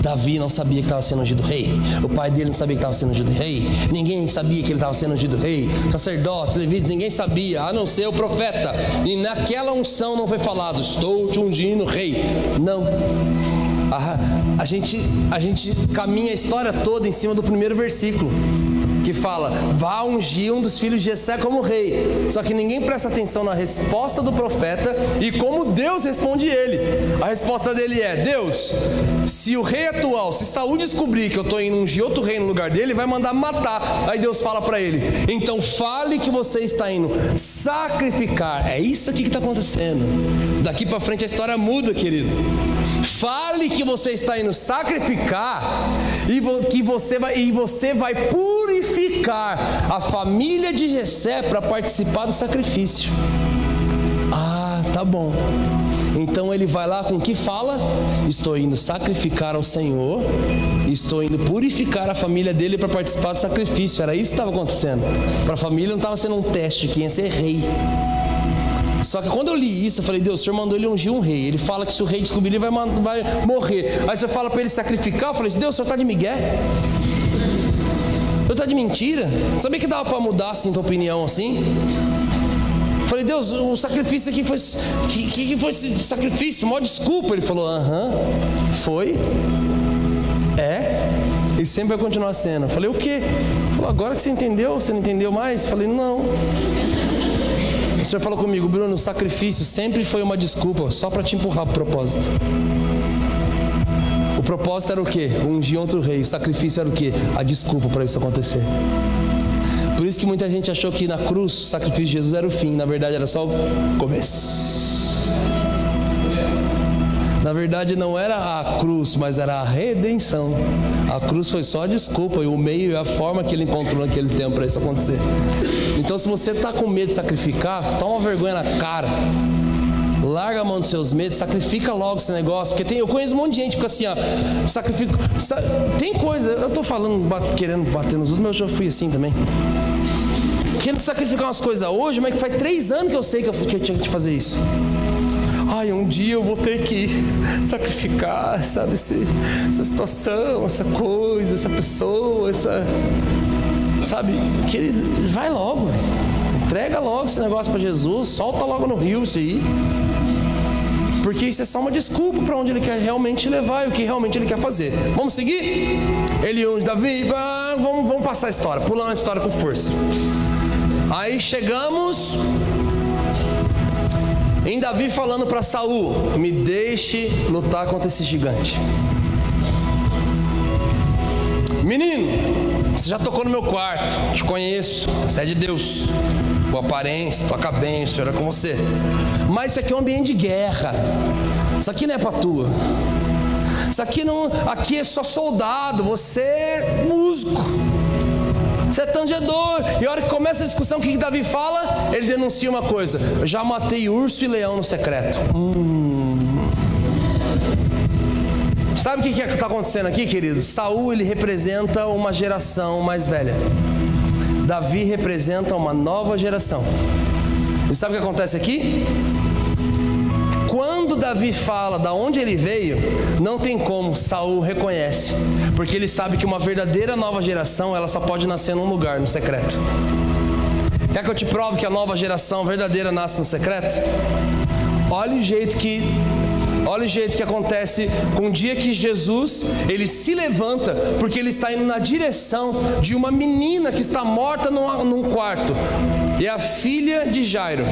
Davi não sabia que estava sendo ungido rei. O pai dele não sabia que estava sendo ungido rei. Ninguém sabia que ele estava sendo ungido rei. Sacerdotes, levitas, ninguém sabia, a não ser o profeta. E naquela unção não foi falado, estou te ungindo rei. Não. A gente caminha a história toda em cima do primeiro versículo, que fala, vá ungir um dos filhos de Jessé como rei. Só que ninguém presta atenção na resposta do profeta e como Deus responde ele. A resposta dele é, Deus, se o rei atual, se Saul descobrir que eu estou indo ungir outro rei no lugar dele, vai mandar matar. Aí Deus fala para ele, então fale que você está indo sacrificar. É isso aqui que está acontecendo. Daqui para frente a história muda, querido. Fale que você está indo sacrificar e que você vai purificar a família de Jessé para participar do sacrifício. Ah, tá bom. Então ele vai lá com que fala? Estou indo sacrificar ao Senhor, estou indo purificar a família dele para participar do sacrifício. Era isso que estava acontecendo. Para a família não estava sendo um teste de quem ia ser rei. Só que quando eu li isso, eu falei, Deus, o Senhor mandou ele ungir um rei. Ele fala que se o rei descobrir, ele vai morrer. Aí o Senhor fala para ele sacrificar. Eu falei, Deus, o Senhor está de migué? O Senhor está de mentira? Sabia que dava para mudar assim tua opinião assim? Falei, Deus, o sacrifício aqui foi... que foi esse sacrifício? Mó desculpa. Ele falou, foi? É? E sempre vai continuar sendo. Eu falei, o quê? Ele falou, agora que você entendeu, você não entendeu mais? Eu falei, não. O Senhor falou comigo, Bruno, o sacrifício sempre foi uma desculpa, só para te empurrar para o propósito. O propósito era o quê? Ungir outro rei. O sacrifício era o quê? A desculpa para isso acontecer. Por isso que muita gente achou que na cruz o sacrifício de Jesus era o fim. Na verdade era só o começo. Na verdade não era a cruz, mas era a redenção. A cruz foi só a desculpa, e o meio e a forma que ele encontrou naquele tempo para isso acontecer. Então se você está com medo de sacrificar, toma vergonha na cara. Larga a mão dos seus medos, sacrifica logo esse negócio. Porque eu conheço um monte de gente que fica assim, sacrifica. Tem coisa, eu estou falando, querendo bater nos outros, mas eu já fui assim também. Querendo sacrificar umas coisas hoje, mas que faz 3 anos que eu sei que eu tinha que fazer isso. Um dia eu vou ter que sacrificar, sabe, essa situação, essa coisa, essa pessoa, sabe, querido, vai logo, véio. Entrega logo esse negócio para Jesus, solta logo no rio isso aí. Porque isso é só uma desculpa para onde ele quer realmente levar e o que realmente ele quer fazer. Vamos seguir? Ele unge Davi, vamos passar a história, pular uma história com força. Aí chegamos em Davi falando para Saul, me deixe lutar contra esse gigante. Menino, você já tocou no meu quarto, te conheço, você é de Deus, boa aparência, toca bem, o Senhor é com você. Mas isso aqui é um ambiente de guerra, isso aqui não é para tua. Isso aqui não, aqui é só soldado, você é músico, você é tangedor. E a hora que começa a discussão, o que Davi fala? Ele denuncia uma coisa: eu já matei urso e leão no secreto. Sabe o que está acontecendo aqui, queridos? Saul, ele representa uma geração mais velha. Davi representa uma nova geração. E sabe o que acontece aqui? Quando Davi fala da onde ele veio, não tem como, Saul reconhece, porque ele sabe que uma verdadeira nova geração, ela só pode nascer num lugar, no secreto. Quer que eu te prove que a nova geração verdadeira nasce no secreto? Olha o jeito que acontece com o dia que Jesus, ele se levanta, porque ele está indo na direção de uma menina que está morta num quarto. E é a filha de Jairo.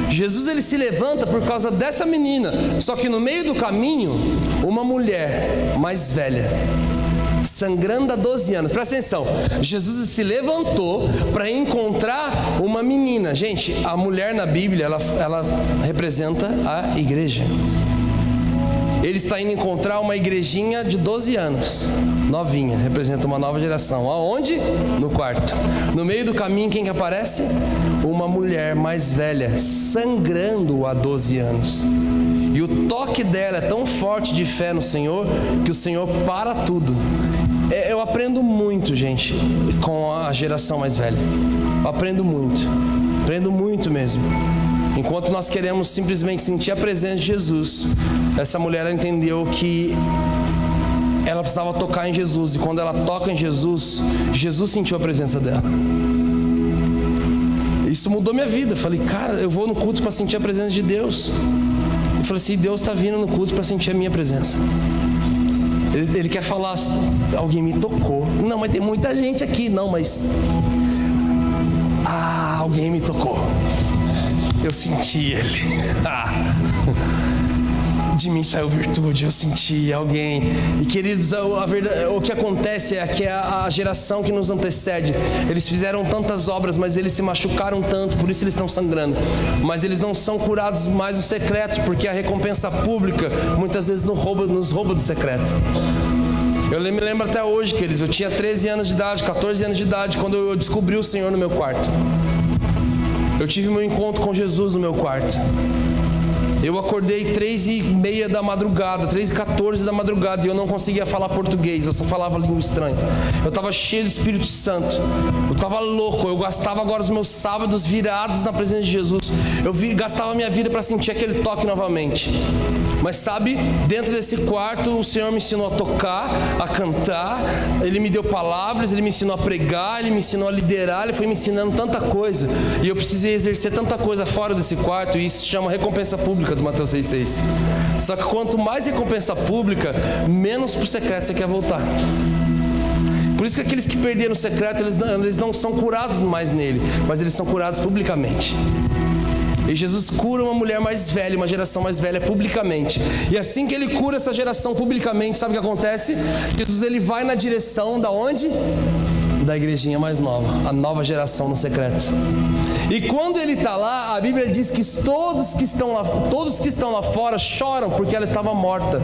Jesus, ele se levanta por causa dessa menina. Só que no meio do caminho, uma mulher mais velha, sangrando há 12 anos. Presta atenção. Jesus se levantou para encontrar uma menina. Gente, a mulher na Bíblia, ela representa a igreja. Ele está indo encontrar uma igrejinha de 12 anos, novinha, representa uma nova geração. Aonde? No quarto. No meio do caminho, quem que aparece? Uma mulher mais velha, sangrando há 12 anos. E o toque dela é tão forte de fé no Senhor, que o Senhor para tudo. Eu aprendo muito, gente, com a geração mais velha. Eu aprendo muito mesmo. Enquanto nós queremos simplesmente sentir a presença de Jesus, essa mulher, ela entendeu que ela precisava tocar em Jesus. E quando ela toca em Jesus, Jesus sentiu a presença dela. Isso mudou minha vida. Eu falei, cara, eu vou no culto para sentir a presença de Deus. Eu falei assim, Deus está vindo no culto para sentir a minha presença. Ele quer falar, alguém me tocou. Não, mas tem muita gente aqui. Não, mas alguém me tocou. Eu senti ele. De mim saiu virtude, eu senti alguém. E queridos, o que acontece é que a geração que nos antecede, eles fizeram tantas obras, mas eles se machucaram tanto, por isso eles estão sangrando. Mas eles não são curados mais no secreto, porque a recompensa pública muitas vezes nos rouba do secreto. Eu me lembro até hoje, queridos, eu tinha 13 anos de idade, 14 anos de idade, quando eu descobri o Senhor no meu quarto. Eu tive meu encontro com Jesus no meu quarto. Eu acordei 3h30 da madrugada, 3h14 da madrugada, e eu não conseguia falar português, eu só falava língua estranha. Eu estava cheio do Espírito Santo, eu estava louco, eu gastava agora os meus sábados virados na presença de Jesus. Gastava a minha vida para sentir aquele toque novamente. Mas sabe, dentro desse quarto o Senhor me ensinou a tocar, a cantar, Ele me deu palavras, Ele me ensinou a pregar, Ele me ensinou a liderar, Ele foi me ensinando tanta coisa. E eu precisei exercer tanta coisa fora desse quarto, e isso se chama recompensa pública do Mateus 6,6. Só que quanto mais recompensa pública, menos pro secreto você quer voltar. Por isso que aqueles que perderam o secreto, eles não são curados mais nele, mas eles são curados publicamente. E Jesus cura uma mulher mais velha, uma geração mais velha publicamente. E assim que Ele cura essa geração publicamente, sabe o que acontece? Jesus, Ele vai na direção da onde? Da igrejinha mais nova, a nova geração no secreto. E quando Ele está lá, a Bíblia diz que todos que estão lá fora choram porque ela estava morta.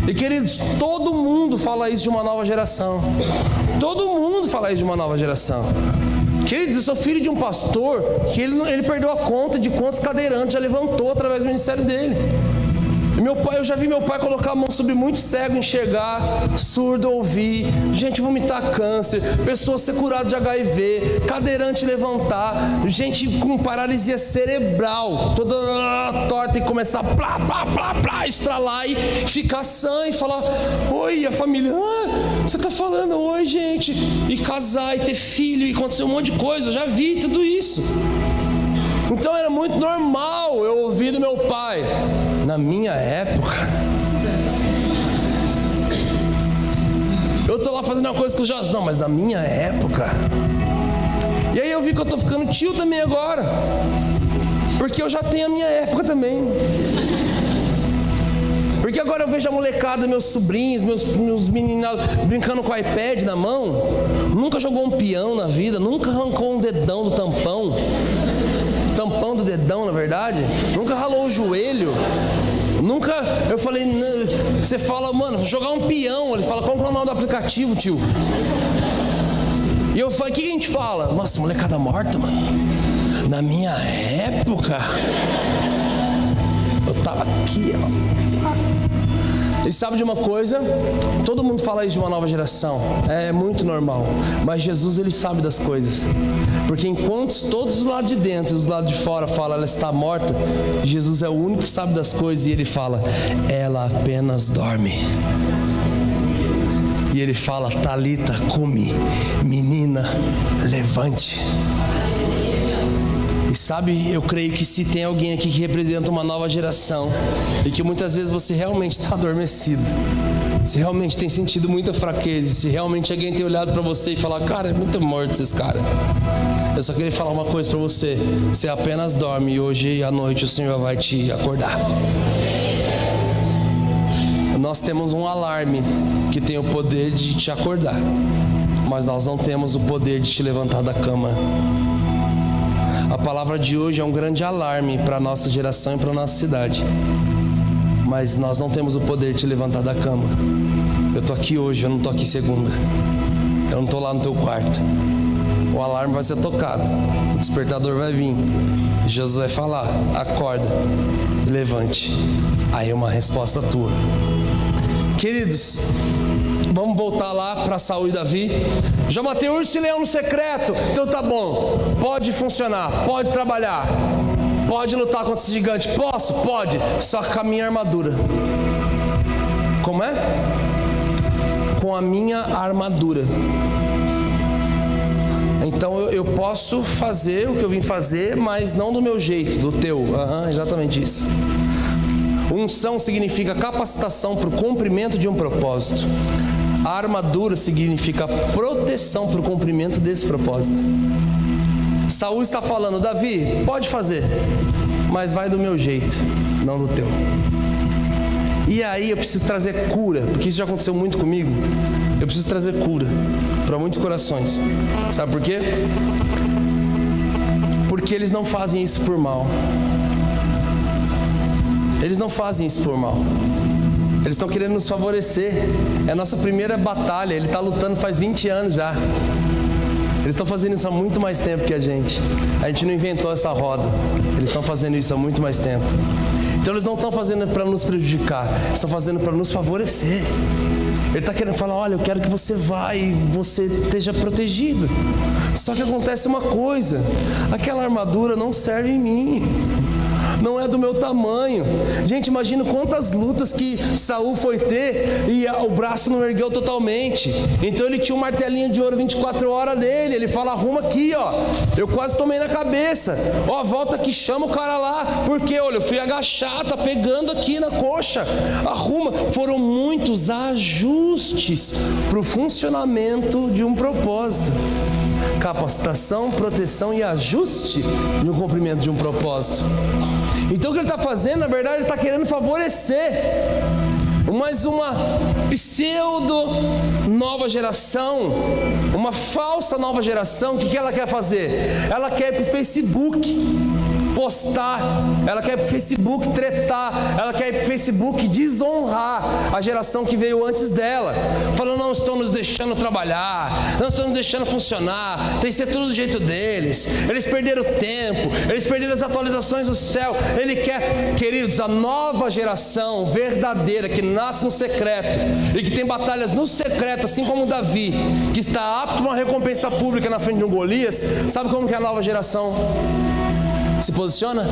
E queridos, todo mundo fala isso de uma nova geração. Todo mundo fala isso de uma nova geração. Queridos, eu sou filho de um pastor que ele perdeu a conta de quantos cadeirantes já levantou através do ministério dele. Eu já vi meu pai colocar a mão sobre muito cego enxergar, surdo ouvir, gente vomitar câncer, pessoas ser curadas de HIV, cadeirante levantar, gente com paralisia cerebral, toda torta e começar plá, plá, plá, plá, estralar e ficar sã e falar: oi, a família, você está falando oi, gente, e casar e ter filho e acontecer um monte de coisa, eu já vi tudo isso. Então era muito normal eu ouvir do meu pai: na minha época. Eu estou lá fazendo uma coisa com o Jorge, não, mas na minha época. E aí eu vi que eu estou ficando tio também agora, porque eu já tenho a minha época também. Porque agora eu vejo a molecada, meus sobrinhos, meus meninos brincando com o iPad na mão. Nunca jogou um peão na vida, nunca arrancou um dedão do tampão do dedão, na verdade, nunca ralou o joelho, nunca. Eu falei, você fala, mano, vou jogar um peão. Ele fala, qual é o nome do aplicativo, tio? E eu falei, o que a gente fala? Nossa, molecada morta, mano. Na minha época, eu tava aqui, ó. E sabe de uma coisa? Todo mundo fala isso de uma nova geração. É muito normal. Mas Jesus, Ele sabe das coisas. Porque enquanto todos os lados de dentro e os lados de fora falam, ela está morta, Jesus é o único que sabe das coisas. E Ele fala, ela apenas dorme. E Ele fala, Talita, cumi, menina, levante. E sabe, eu creio que se tem alguém aqui que representa uma nova geração e que muitas vezes você realmente está adormecido, se realmente tem sentido muita fraqueza, se realmente alguém tem olhado para você e falar, cara, é muito morto esses caras. Eu só queria falar uma coisa para você: você apenas dorme e hoje à noite o Senhor vai te acordar. Nós temos um alarme que tem o poder de te acordar, mas nós não temos o poder de te levantar da cama. A palavra de hoje é um grande alarme para a nossa geração e para a nossa cidade. Mas nós não temos o poder de te levantar da cama. Eu estou aqui hoje, eu não estou aqui segunda. Eu não estou lá no teu quarto. O alarme vai ser tocado, o despertador vai vir. Jesus vai falar, acorda, levante. Aí é uma resposta tua. Queridos, vamos voltar lá para Saul e Davi. Já matei urso e leão no secreto. Então tá bom, pode funcionar, pode trabalhar, pode lutar contra esse gigante. Posso? Pode, só com a minha armadura. Como é? Com a minha armadura. Então eu posso fazer o que eu vim fazer, mas não do meu jeito, do teu. Exatamente isso. Unção significa capacitação para o cumprimento de um propósito. A armadura significa proteção para o cumprimento desse propósito. Saul está falando, Davi, pode fazer, mas vai do meu jeito, não do teu. E aí eu preciso trazer cura, porque isso já aconteceu muito comigo. Eu preciso trazer cura para muitos corações. Sabe por quê? Porque eles não fazem isso por mal. Eles não fazem isso por mal. Eles estão querendo nos favorecer. É a nossa primeira batalha. Ele está lutando faz 20 anos já. Eles estão fazendo isso há muito mais tempo que a gente. A gente não inventou essa roda. Eles estão fazendo isso há muito mais tempo. Então eles não estão fazendo para nos prejudicar, estão fazendo para nos favorecer. Ele está querendo falar, olha, eu quero que você vá e você esteja protegido. Só que acontece uma coisa, aquela armadura não serve em mim, não é do meu tamanho. Gente, imagina quantas lutas que Saul foi ter e o braço não ergueu totalmente. Então ele tinha um martelinho de ouro 24 horas dele. Ele fala, arruma aqui, ó. Eu quase tomei na cabeça. Ó, volta aqui, chama o cara lá. Porque, olha, eu fui agachar, tá pegando aqui na coxa. Arruma. Foram muitos ajustes para o funcionamento de um propósito. Capacitação, proteção e ajuste de um cumprimento de um propósito. Então o que ele está fazendo, na verdade, ele está querendo favorecer mais uma pseudo nova geração, uma falsa nova geração. O que ela quer fazer? Ela quer ir para o Facebook postar, ela quer ir para o Facebook tretar, ela quer ir para o Facebook desonrar a geração que veio antes dela, falando, não estão nos deixando trabalhar, não estão nos deixando funcionar, tem que ser tudo do jeito deles, eles perderam tempo, eles perderam as atualizações do céu. Ele quer, queridos, a nova geração verdadeira, que nasce no secreto e que tem batalhas no secreto, assim como Davi, que está apto para uma recompensa pública na frente de um Golias. Sabe como que a nova geração se posiciona?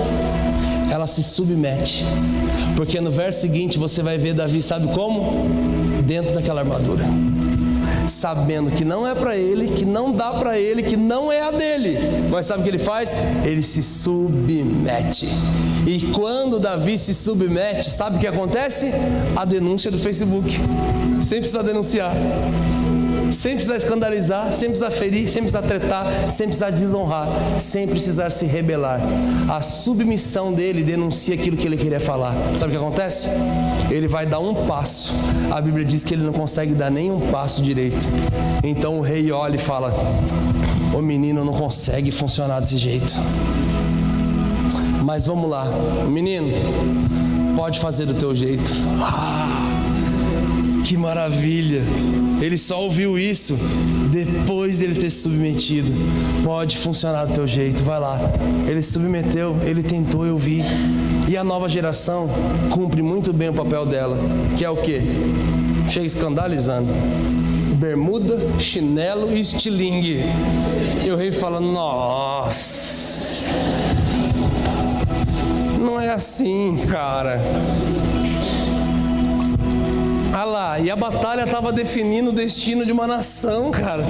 Ela se submete, porque no verso seguinte você vai ver Davi, sabe como? Dentro daquela armadura, sabendo que não é para ele, que não dá para ele, que não é a dele, mas sabe o que ele faz? Ele se submete. E quando Davi se submete, sabe o que acontece? A denúncia do Facebook, sem precisar denunciar, sem precisar escandalizar, sem precisar ferir, sem precisar tretar, sem precisar desonrar, sem precisar se rebelar. A submissão dele denuncia aquilo que ele queria falar. Sabe o que acontece? Ele vai dar um passo. A Bíblia diz que ele não consegue dar nenhum passo direito. Então o rei olha e fala, o menino não consegue funcionar desse jeito. Mas vamos lá, menino, pode fazer do teu jeito. Que maravilha! Ele só ouviu isso depois dele ter se submetido. Pode funcionar do teu jeito, vai lá. Ele se submeteu, ele tentou, eu vi. E a nova geração cumpre muito bem o papel dela, que é o quê? Chega escandalizando. Bermuda, chinelo e estilingue. E o rei fala, nossa, não é assim, cara. Ah lá, e a batalha estava definindo o destino de uma nação, cara.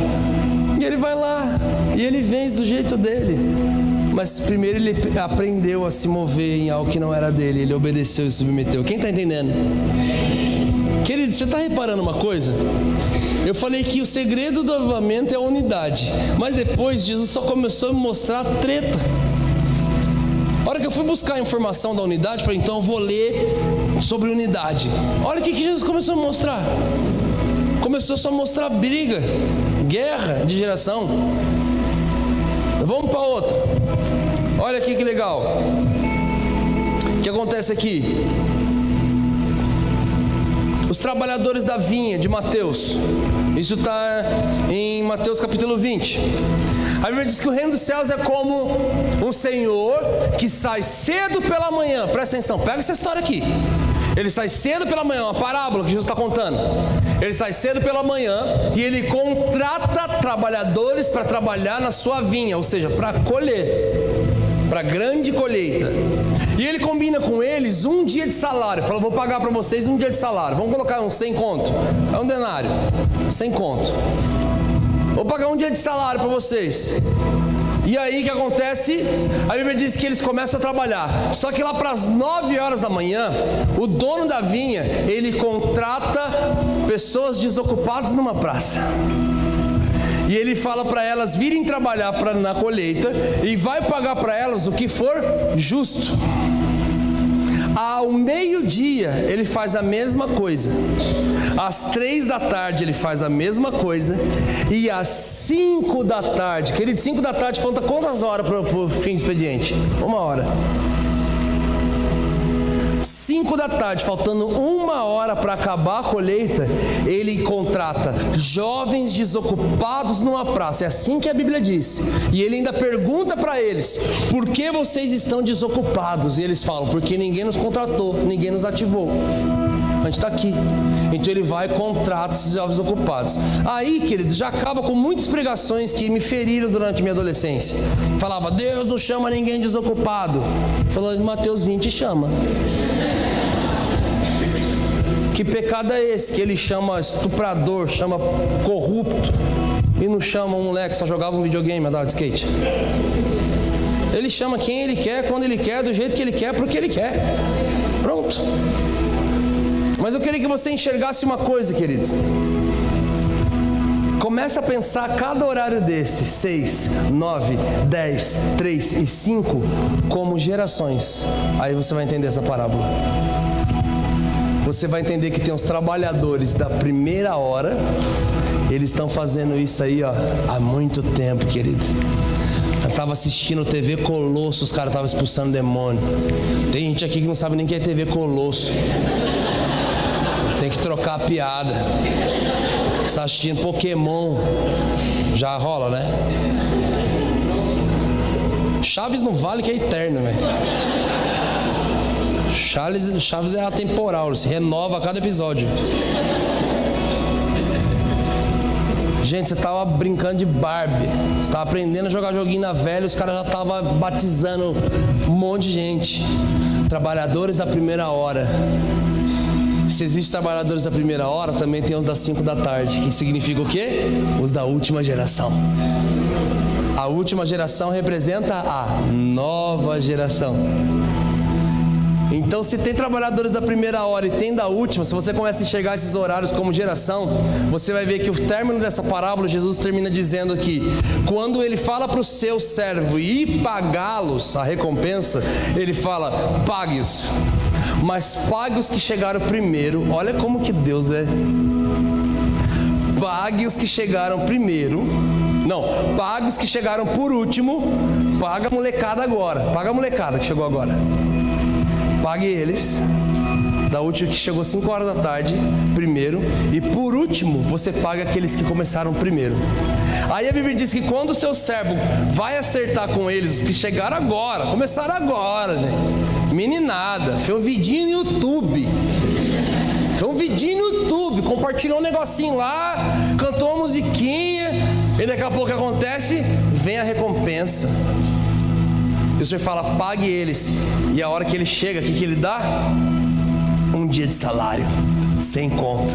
E ele vai lá, e ele vence do jeito dele. Mas primeiro ele aprendeu a se mover em algo que não era dele. Ele obedeceu e se submeteu. Quem está entendendo? Querido, você está reparando uma coisa? Eu falei que o segredo do avivamento é a unidade. Mas depois Jesus só começou a me mostrar a treta. A hora que eu fui buscar a informação da unidade, falei, então eu vou ler sobre unidade. Olha o que Jesus começou a mostrar. Começou só a mostrar briga, guerra de geração. Vamos para outra. Olha aqui que legal. O que acontece aqui? Os trabalhadores da vinha de Mateus. Isso está em Mateus capítulo 20. A Bíblia diz que o reino dos céus é como um senhor que sai cedo pela manhã. Presta atenção, pega essa história aqui. Ele sai cedo pela manhã, uma parábola que Jesus está contando. Ele sai cedo pela manhã e ele contrata trabalhadores para trabalhar na sua vinha, ou seja, para colher, para grande colheita. E ele combina com eles um dia de salário. Fala, vou pagar para vocês um dia de salário. Vamos colocar uns 100 conto. É um denário, 100 conto. Vou pagar um dia de salário para vocês. E aí o que acontece? A Bíblia diz que eles começam a trabalhar. Só que lá para as 9 horas da manhã, o dono da vinha, ele contrata pessoas desocupadas numa praça. E ele fala para elas virem trabalhar na colheita e vai pagar para elas o que for justo. Ao meio-dia ele faz a mesma coisa. Às 3 da tarde ele faz a mesma coisa. E às 5 da tarde, querido, 5 da tarde falta quantas horas para o fim do expediente? 1 hora. 5 da tarde, faltando 1 hora para acabar a colheita, ele contrata jovens desocupados numa praça. É assim que a Bíblia diz. E ele ainda pergunta para eles: por que vocês estão desocupados? E eles falam: porque ninguém nos contratou, ninguém nos ativou. A gente está aqui. Então ele vai e contrata esses jovens ocupados. Aí, queridos, já acaba com muitas pregações que me feriram durante minha adolescência. Falava: Deus não chama ninguém desocupado. Falando em Mateus 20, chama. Que pecado é esse? Que ele chama estuprador, chama corrupto, e não chama um moleque que só jogava um videogame, andava de skate. Ele chama quem ele quer, quando ele quer, do jeito que ele quer, porque ele quer. Pronto. Mas eu queria que você enxergasse uma coisa, queridos. Começa a pensar cada horário desses, 6, 9, 10, 3 e 5, como gerações. Aí você vai entender essa parábola. Você vai entender que tem os trabalhadores da primeira hora. Eles estão fazendo isso aí, ó, há muito tempo, querido. Eu estava assistindo TV Colosso, os caras estavam expulsando demônio. Tem gente aqui que não sabe nem o que é TV Colosso. Tem que trocar a piada. Você está assistindo Pokémon. Já rola, né? Chaves não vale, que é eterno, velho. Chaves é atemporal, se renova a cada episódio. Gente, você estava brincando de Barbie. Você estava aprendendo a jogar joguinho na velha. Os caras já estavam batizando um monte de gente. Trabalhadores da primeira hora. Se existem trabalhadores da primeira hora, também tem os das 5 da tarde. Que significa o quê? Os da última geração. A última geração representa a nova geração. Então, se tem trabalhadores da primeira hora e tem da última, se você começa a enxergar esses horários como geração, você vai ver que o término dessa parábola, Jesus termina dizendo que quando ele fala para o seu servo ir pagá-los a recompensa, ele fala: pague-os, mas pague os que chegaram primeiro. Olha como que Deus é. Pague os que chegaram primeiro. Não, pague os que chegaram por último. Paga a molecada agora. Paga a molecada que chegou agora. Pague eles, da última que chegou 5 horas da tarde, primeiro, e por último, você paga aqueles que começaram primeiro. Aí a Bíblia diz que quando o seu servo vai acertar com eles, os que chegaram agora, começaram agora, né? Meninada, fez um vidinho no YouTube. Compartilhou um negocinho lá, cantou uma musiquinha, e daqui a pouco o que acontece? Vem a recompensa. E o Senhor fala: pague eles. E a hora que ele chega, o que ele dá? Um dia de salário, sem conta.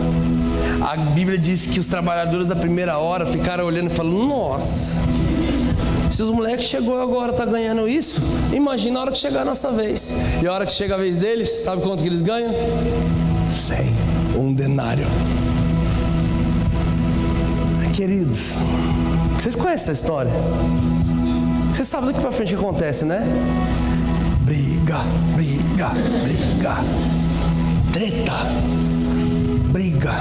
A Bíblia diz que os trabalhadores da primeira hora ficaram olhando e falando: nossa, se os moleques chegou agora, tá ganhando isso, imagina a hora que chegar a nossa vez. E a hora que chega a vez deles, sabe quanto que eles ganham? 100, um denário. Queridos, vocês conhecem essa história? Você sabe daqui pra frente o que acontece, né? Briga, treta, briga,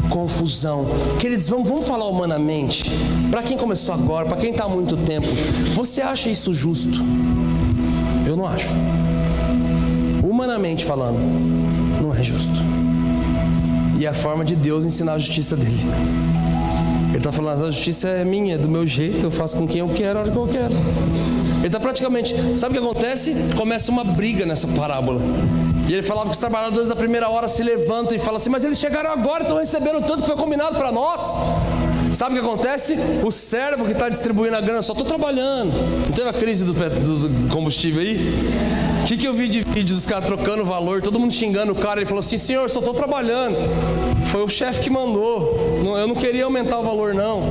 confusão. Queridos, vamos falar humanamente. Para quem começou agora, para quem está há muito tempo, você acha isso justo? Eu não acho. Humanamente falando, não é justo. E é a forma de Deus ensinar a justiça dele. Ele está falando: a justiça é minha, é do meu jeito, eu faço com quem eu quero, a hora que eu quero. Ele está praticamente, sabe o que acontece? Começa uma briga nessa parábola. E ele falava que os trabalhadores da primeira hora se levantam e falam assim: mas eles chegaram agora, estão recebendo tanto que foi combinado para nós. Sabe o que acontece? O servo que está distribuindo a grana: só estou trabalhando. Não teve a crise do combustível aí? O que eu vi de vídeos dos caras trocando valor, todo mundo xingando o cara? Ele falou assim: senhor, só estou trabalhando. Foi o chefe que mandou. Eu não queria aumentar o valor, não.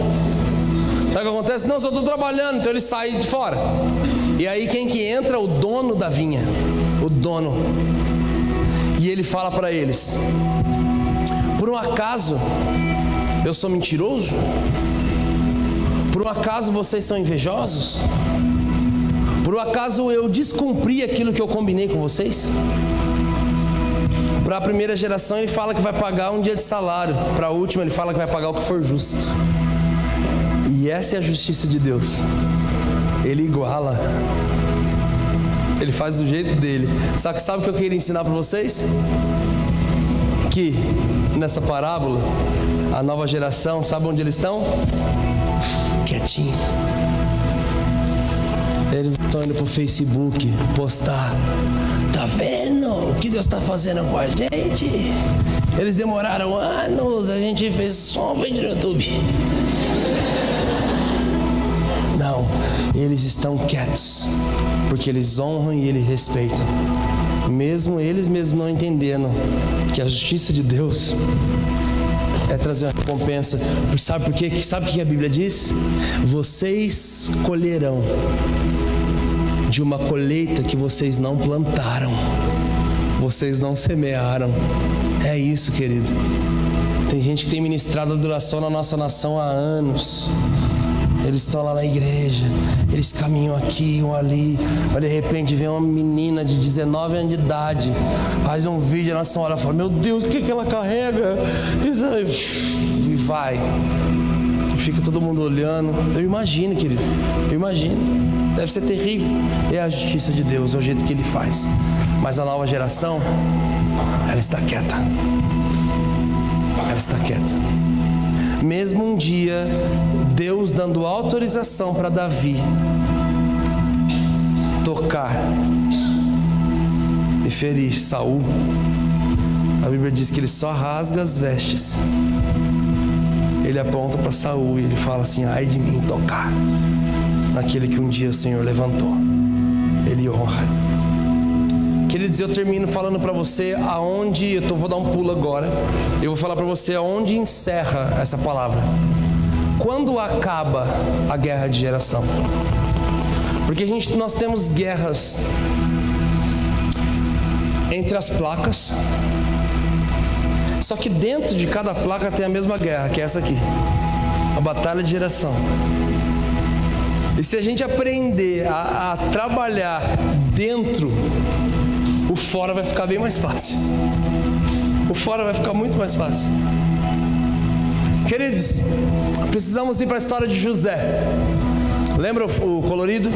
Sabe o que acontece? Não, só estou trabalhando. Então ele sai de fora. E aí quem que entra? O dono da vinha. O dono. E ele fala para eles: por um acaso eu sou mentiroso? Por um acaso vocês são invejosos? Por um acaso eu descumpri aquilo que eu combinei com vocês? Para a primeira geração ele fala que vai pagar um dia de salário. Para a última ele fala que vai pagar o que for justo. E essa é a justiça de Deus. Ele iguala. Ele faz do jeito dele. Só que sabe o que eu queria ensinar para vocês? Que nessa parábola, a nova geração, sabe onde eles estão? Quietinho. Eles estão indo pro Facebook postar. Tá vendo o que Deus está fazendo com a gente? Eles demoraram anos, a gente fez só um vídeo no YouTube. Não, eles estão quietos, porque eles honram e eles respeitam. Mesmo eles mesmos não entendendo que a justiça de Deus é trazer uma recompensa. Sabe por quê? Sabe o que a Bíblia diz? Vocês colherão de uma colheita que vocês não plantaram, vocês não semearam. É isso, querido. Tem gente que tem ministrado adoração na nossa nação há anos. Eles estão lá na igreja, eles caminham aqui, um ali, mas de repente vem uma menina de 19 anos de idade, faz um vídeo, a nação olha e fala: meu Deus, o que ela carrega? E vai. Fica todo mundo olhando. Eu imagino, querido, eu imagino. Deve ser terrível. É a justiça de Deus, é o jeito que Ele faz. Mas a nova geração, ela está quieta. Ela está quieta. Mesmo um dia, Deus dando autorização para Davi tocar e ferir Saul, a Bíblia diz que ele só rasga as vestes. Ele aponta para Saul e ele fala assim: ai de mim tocar naquele que um dia o Senhor levantou. Ele honra. Queridos, eu termino falando para você aonde, vou dar um pulo agora, eu vou falar para você aonde encerra essa palavra. Quando acaba a guerra de geração? Porque nós temos guerras entre as placas, só que dentro de cada placa tem a mesma guerra, que é essa aqui, a batalha de geração. E se a gente aprender a trabalhar dentro, o fora vai ficar bem mais fácil. O fora vai ficar muito mais fácil. Queridos, precisamos ir para a história de José. Lembra o colorido?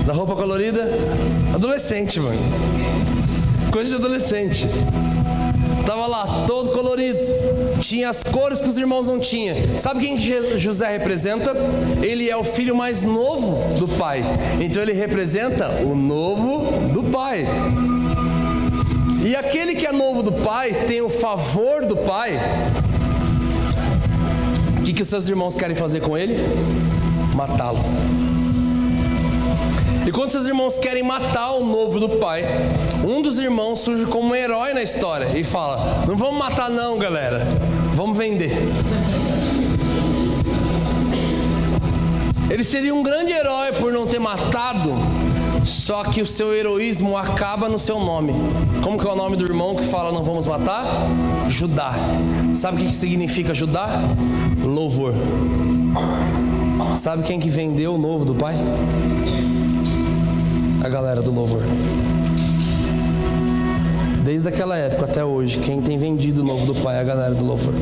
Da roupa colorida? Adolescente, mano. Coisa de adolescente. Tava lá, todo colorido. Tinha as cores que os irmãos não tinham. Sabe quem José representa? Ele é o filho mais novo do pai. Então ele representa o novo do pai. E aquele que é novo do pai, tem o favor do pai. O que os seus irmãos querem fazer com ele? Matá-lo. E quando seus irmãos querem matar o novo do pai, um dos irmãos surge como um herói na história e fala: não vamos matar não, galera, vamos vender. Ele seria um grande herói por não ter matado, só que o seu heroísmo acaba no seu nome. Como que é o nome do irmão que fala não vamos matar? Judá. Sabe o que significa Judá? Louvor. Sabe quem que vendeu o novo do pai? A galera do louvor. Desde aquela época até hoje, quem tem vendido o novo do pai é a galera do louvor.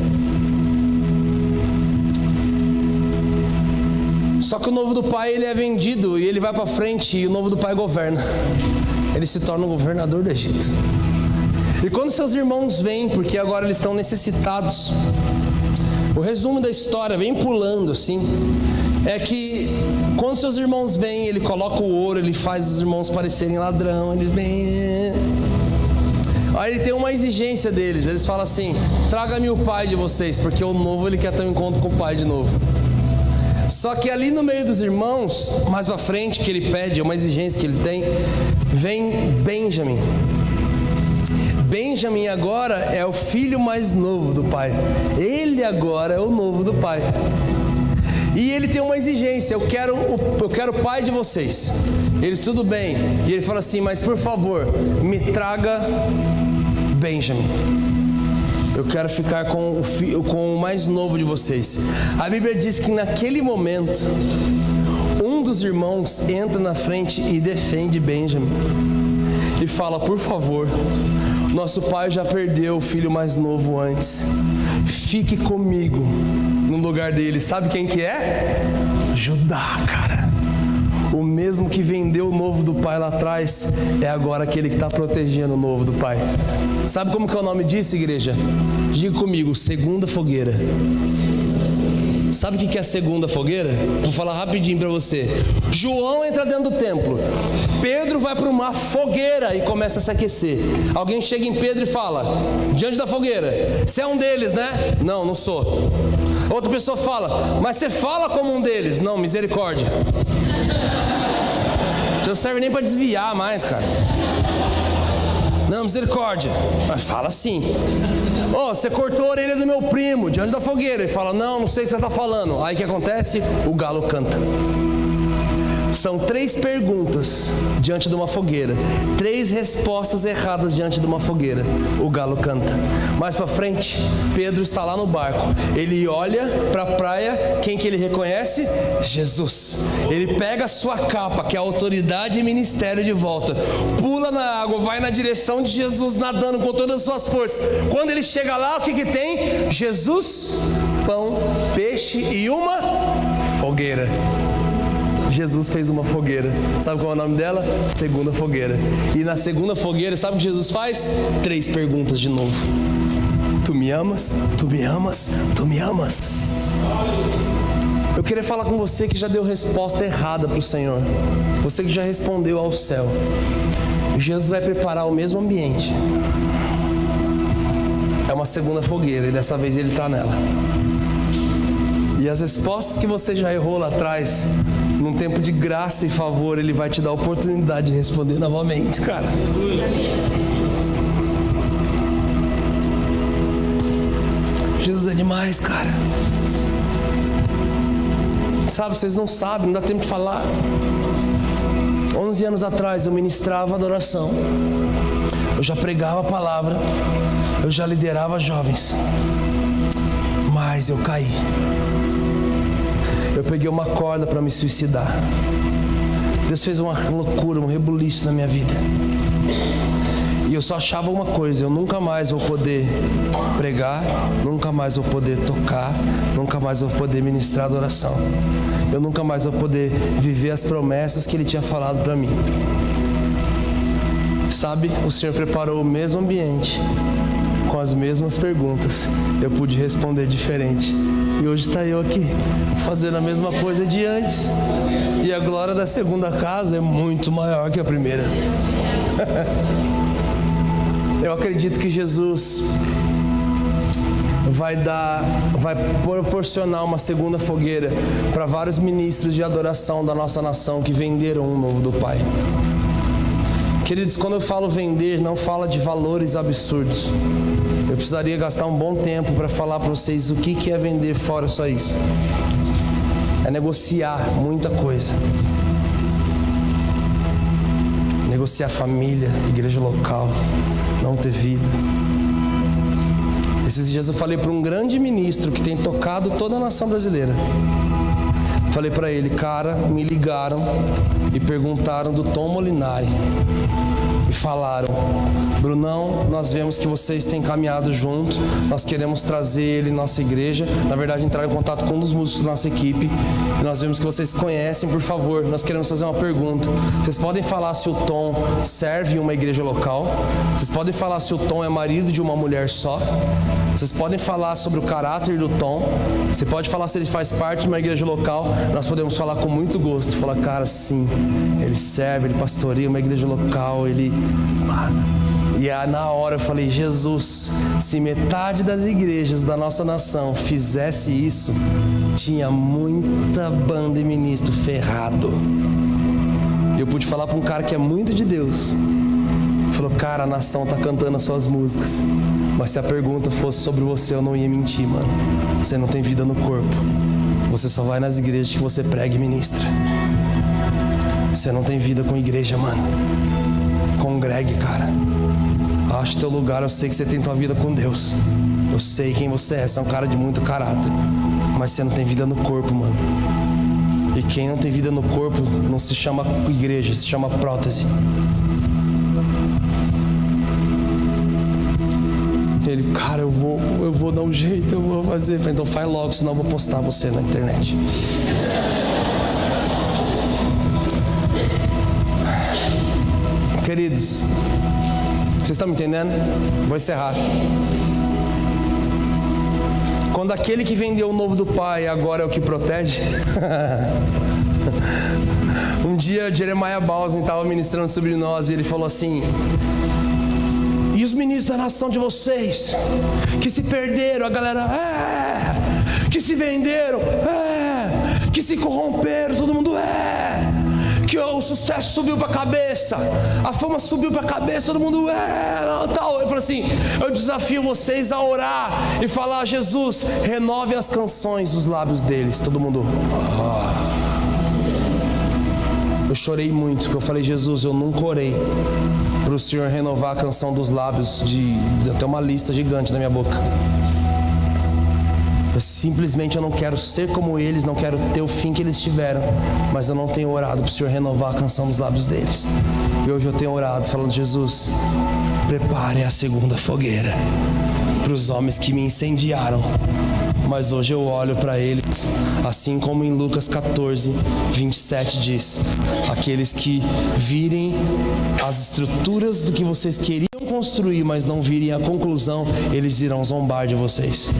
Só que o novo do pai, ele é vendido e ele vai para frente e o novo do pai governa. Ele se torna o governador do Egito. E quando seus irmãos vêm, porque agora eles estão necessitados, o resumo da história, bem pulando assim, é que quando seus irmãos vêm, ele coloca o ouro, ele faz os irmãos parecerem ladrão, ele vem. Aí ele tem uma exigência deles, eles falam assim: traga-me o pai de vocês, porque o novo ele quer ter um encontro com o pai de novo. Só que ali no meio dos irmãos, mais pra frente, que ele pede, é uma exigência que ele tem, vem Benjamim. Benjamim agora é o filho mais novo do pai. Ele agora é o novo do pai. E ele tem uma exigência: eu quero o pai de vocês. Eles, tudo bem. E ele fala assim: mas por favor, me traga Benjamim. Eu quero ficar com o mais novo de vocês. A Bíblia diz que naquele momento, um dos irmãos entra na frente e defende Benjamim. E fala: por favor, nosso pai já perdeu o filho mais novo antes. Fique comigo no lugar dele. Sabe quem que é? Judá, cara. O mesmo que vendeu o novo do pai lá atrás é agora aquele que está protegendo o novo do pai. Sabe como que é o nome disso, igreja? Diga comigo, segunda fogueira. Sabe o que é a segunda fogueira? Vou falar rapidinho para você. João entra dentro do templo. Pedro vai para uma fogueira e começa a se aquecer. Alguém chega em Pedro e fala, diante da fogueira, você é um deles, né? Não, não sou. Outra pessoa fala, mas você fala como um deles. Não, misericórdia. Você não serve nem para desviar mais, cara. Não, misericórdia. Mas fala assim. Você cortou a orelha do meu primo diante da fogueira. Ele fala, não sei o que você está falando. Aí o que acontece? O galo canta. São 3 perguntas diante de uma fogueira, 3 respostas erradas diante de uma fogueira. O galo canta. Mais para frente, Pedro está lá no barco. Ele olha para a praia. Quem que ele reconhece? Jesus. Ele pega a sua capa, que é a autoridade e ministério, de volta, pula na água, vai na direção de Jesus nadando com todas as suas forças. Quando ele chega lá, o que tem? Jesus, pão, peixe e uma fogueira. Jesus fez uma fogueira. Sabe qual é o nome dela? Segunda fogueira. E na segunda fogueira, sabe o que Jesus faz? 3 perguntas de novo. Tu me amas? Tu me amas? Tu me amas? Eu queria falar com você que já deu resposta errada para o Senhor. Você que já respondeu ao céu. Jesus vai preparar o mesmo ambiente. É uma segunda fogueira e dessa vez ele está nela. E as respostas que você já errou lá atrás, num tempo de graça e favor, ele vai te dar a oportunidade de responder novamente, cara. Jesus é demais, cara. Sabe, vocês não sabem, não dá tempo de falar. 11 anos atrás eu ministrava adoração. Eu já pregava a palavra. Eu já liderava jovens. Mas eu caí. Eu peguei uma corda para me suicidar. Deus fez uma loucura, um rebuliço na minha vida. E eu só achava uma coisa: eu nunca mais vou poder pregar, nunca mais vou poder tocar, nunca mais vou poder ministrar adoração. Eu nunca mais vou poder viver as promessas que Ele tinha falado para mim. Sabe, o Senhor preparou o mesmo ambiente, com as mesmas perguntas. Eu pude responder diferente. E hoje está eu aqui, fazendo a mesma coisa de antes. E a glória da segunda casa é muito maior que a primeira. Eu acredito que Jesus vai proporcionar uma segunda fogueira para vários ministros de adoração da nossa nação que venderam um novo do Pai. Queridos, quando eu falo vender, não fala de valores absurdos. Eu precisaria gastar um bom tempo para falar para vocês o que é vender fora só isso. É negociar muita coisa. Negociar família, igreja local, não ter vida. Esses dias eu falei para um grande ministro que tem tocado toda a nação brasileira. Falei para ele, cara, me ligaram e perguntaram do Tom Molinari. E falaram, Brunão, nós vemos que vocês têm caminhado junto, nós queremos trazer ele em nossa igreja. Na verdade, entraram em contato com um dos músicos da nossa equipe. E nós vemos que vocês conhecem, por favor, nós queremos fazer uma pergunta. Vocês podem falar se o Tom serve em uma igreja local? Vocês podem falar se o Tom é marido de uma mulher só? Vocês podem falar sobre o caráter do Tom? Você pode falar se ele faz parte de uma igreja local? Nós podemos falar com muito gosto. Falar, cara, sim, ele serve, ele pastoreia uma igreja local, ele... E aí, na hora eu falei, Jesus, se metade das igrejas da nossa nação fizesse isso, tinha muita banda e ministro ferrado. Eu pude falar para um cara que é muito de Deus. Falou, cara, a nação tá cantando as suas músicas, mas se a pergunta fosse sobre você, eu não ia mentir, mano. Você não tem vida no corpo. Você só vai nas igrejas que você prega e ministra. Você não tem vida com igreja, mano. Congregue, cara. Ache teu lugar. Eu sei que você tem tua vida com Deus. Eu sei quem você é. Você é um cara de muito caráter. Mas você não tem vida no corpo, mano. E quem não tem vida no corpo não se chama igreja, se chama prótese. Ele, cara, eu vou dar um jeito, eu vou fazer. Eu falei, então faz logo, senão eu vou postar você na internet. Queridos, vocês estão me entendendo? Vou encerrar. Quando aquele que vendeu o novo do Pai agora é o que protege. Um dia Jeremiah Bausen estava ministrando sobre nós e ele falou assim: e os ministros da nação de vocês que se perderam, a galera que se venderam, que se corromperam, todo mundo que o sucesso subiu para a cabeça, a fama subiu para a cabeça, todo mundo tal. Eu falei assim: eu desafio vocês a orar e falar: Jesus, renove as canções dos lábios deles. Todo mundo Eu chorei muito, porque eu falei: Jesus, eu nunca orei para o Senhor renovar a canção dos lábios eu tenho uma lista gigante na minha boca. Simplesmente eu não quero ser como eles, não quero ter o fim que eles tiveram, mas eu não tenho orado para o Senhor renovar a canção dos lábios deles. E hoje eu tenho orado falando: Jesus, prepare a segunda fogueira para os homens que me incendiaram. Mas hoje eu olho para eles, assim como em Lucas 14, 27 diz: aqueles que virem as estruturas do que vocês queriam construir, mas não virem a conclusão, eles irão zombar de vocês.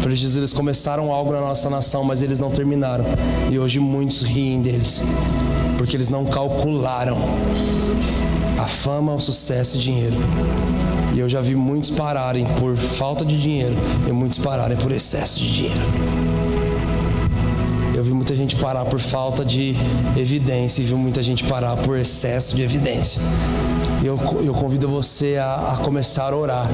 Por Jesus, eles começaram algo na nossa nação, mas eles não terminaram. E hoje muitos riem deles, porque eles não calcularam a fama, o sucesso e o dinheiro. E eu já vi muitos pararem por falta de dinheiro e muitos pararem por excesso de dinheiro. Eu vi muita gente parar por falta de evidência e vi muita gente parar por excesso de evidência. Eu convido você a começar a orar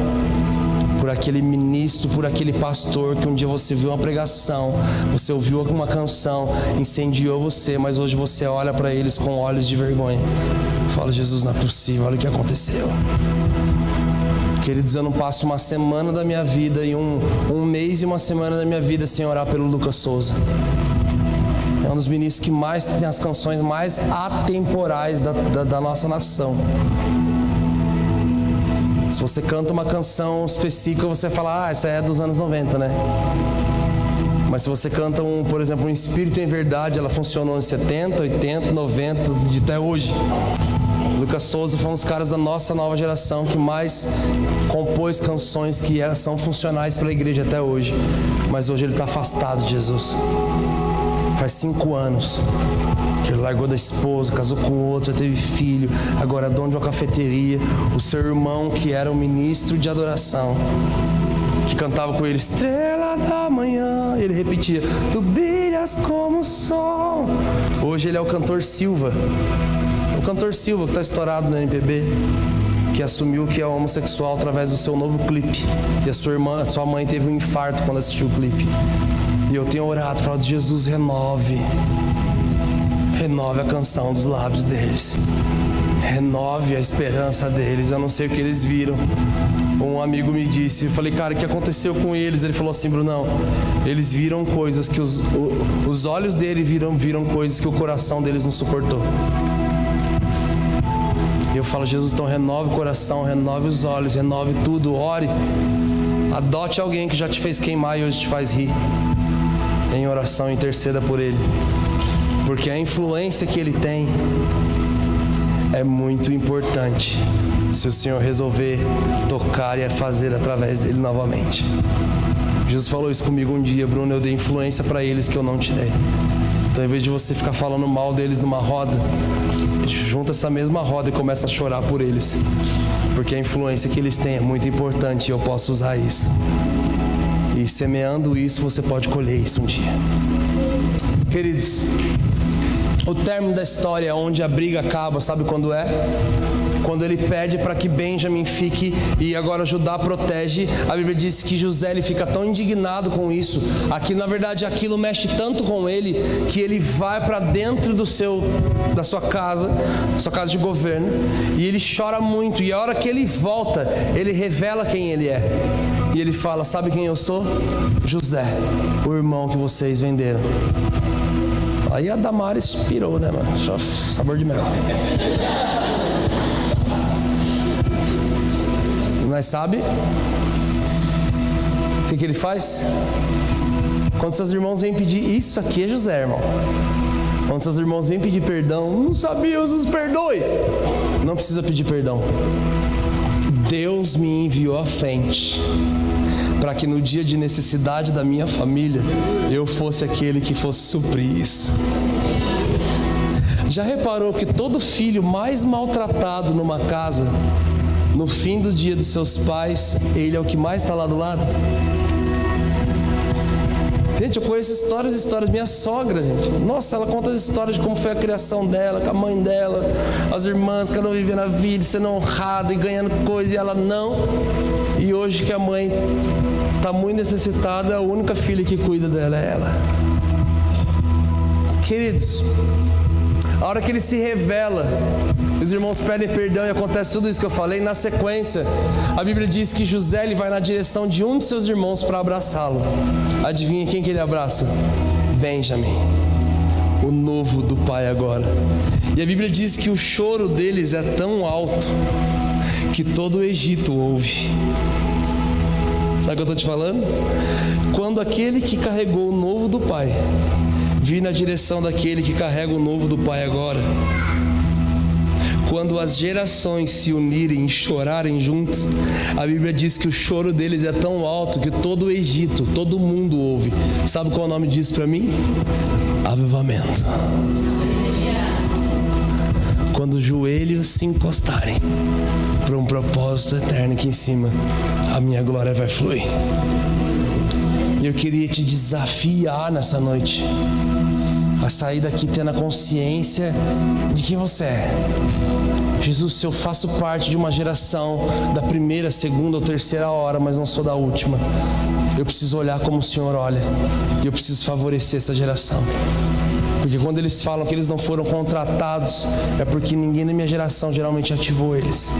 por aquele ministro, por aquele pastor que um dia você viu uma pregação, você ouviu alguma canção, incendiou você, mas hoje você olha para eles com olhos de vergonha. Fala: Jesus, não é possível, olha o que aconteceu. Queridos, eu não passo uma semana da minha vida e um mês e uma semana da minha vida sem orar pelo Lucas Souza. É um dos ministros que mais tem as canções mais atemporais da nossa nação. Se você canta uma canção específica, você fala: essa é dos anos 90, né? Mas se você canta, por exemplo, um Espírito em Verdade, ela funcionou em 70, 80, 90, de até hoje. Lucas Souza foi um dos caras da nossa nova geração que mais compôs canções que são funcionais para a igreja até hoje. Mas hoje ele está afastado de Jesus. Faz 5 anos que ele largou da esposa, casou com outro, já teve filho, agora é dono de uma cafeteria. O seu irmão, que era um ministro de adoração, que cantava com ele: estrela da manhã, ele repetia: tu brilhas como o sol. Hoje ele é o cantor Silva. O cantor Silva, que está estourado no MPB, que assumiu que é homossexual através do seu novo clipe. E a sua mãe teve um infarto quando assistiu o clipe. E eu tenho orado, falando: Jesus, renove a canção dos lábios deles, renove a esperança deles. Eu não sei o que eles viram. Um amigo me disse, eu falei: cara, o que aconteceu com eles? Ele falou assim: Brunão, eles viram coisas que os olhos dele viram coisas que o coração deles não suportou. E eu falo: Jesus, então renove o coração, renove os olhos, renove tudo, ore. Adote alguém que já te fez queimar e hoje te faz rir. Em oração, interceda por ele. Porque a influência que ele tem é muito importante, se o Senhor resolver tocar e fazer através dele novamente. Jesus falou isso comigo um dia: Bruno, eu dei influência para eles que eu não te dei. Então, em vez de você ficar falando mal deles numa roda, junta essa mesma roda e começa a chorar por eles. Porque a influência que eles têm é muito importante e eu posso usar isso. E semeando isso, você pode colher isso um dia. Queridos, o término da história, onde a briga acaba, sabe quando é? Quando ele pede para que Benjamim fique e agora Judá protege. A Bíblia diz que José, ele fica tão indignado com isso, na verdade aquilo mexe tanto com ele, que ele vai para dentro da sua casa de governo, e ele chora muito. E a hora que ele volta, ele revela quem ele é. E ele fala: sabe quem eu sou? José, o irmão que vocês venderam. Aí a Damares pirou, né, mano? Só sabor de mel. Mas sabe o que ele faz? Quando seus irmãos vêm pedir: isso aqui é José, irmão. Quando seus irmãos vêm pedir perdão, não sabia, Jesus perdoe. Não precisa pedir perdão. Deus me enviou à frente para que no dia de necessidade da minha família, eu fosse aquele que fosse suprir isso. Já reparou que todo filho mais maltratado numa casa, no fim do dia dos seus pais, ele é o que mais está lá do lado? Gente, eu conheço histórias e histórias. Minha sogra, gente, nossa, ela conta as histórias de como foi a criação dela, com a mãe dela, as irmãs, cada um vivendo a vida, sendo honrado e ganhando coisa, e ela não. E hoje que a mãe está muito necessitada, a única filha que cuida dela é ela. Queridos, a hora que ele se revela, os irmãos pedem perdão e acontece tudo isso que eu falei. Na sequência, a Bíblia diz que José ele vai na direção de um de seus irmãos para abraçá-lo. Adivinha quem que ele abraça? Benjamim, o novo do pai agora. E a Bíblia diz que o choro deles é tão alto que todo o Egito ouve. Sabe o que eu estou te falando? Quando aquele que carregou o novo do pai vir na direção daquele que carrega o novo do pai agora, quando as gerações se unirem e chorarem juntos, a Bíblia diz que o choro deles é tão alto que todo o Egito, todo mundo ouve. Sabe qual é o nome disso para mim? Avivamento. Quando os joelhos se encostarem para um propósito eterno aqui em cima, a minha glória vai fluir. E eu queria te desafiar nessa noite a sair daqui tendo a consciência de quem você é. Jesus, se eu faço parte de uma geração da primeira, segunda ou terceira hora, mas não sou da última, eu preciso olhar como o Senhor olha, e eu preciso favorecer essa geração. Porque quando eles falam que eles não foram contratados, é porque ninguém da minha geração geralmente ativou eles.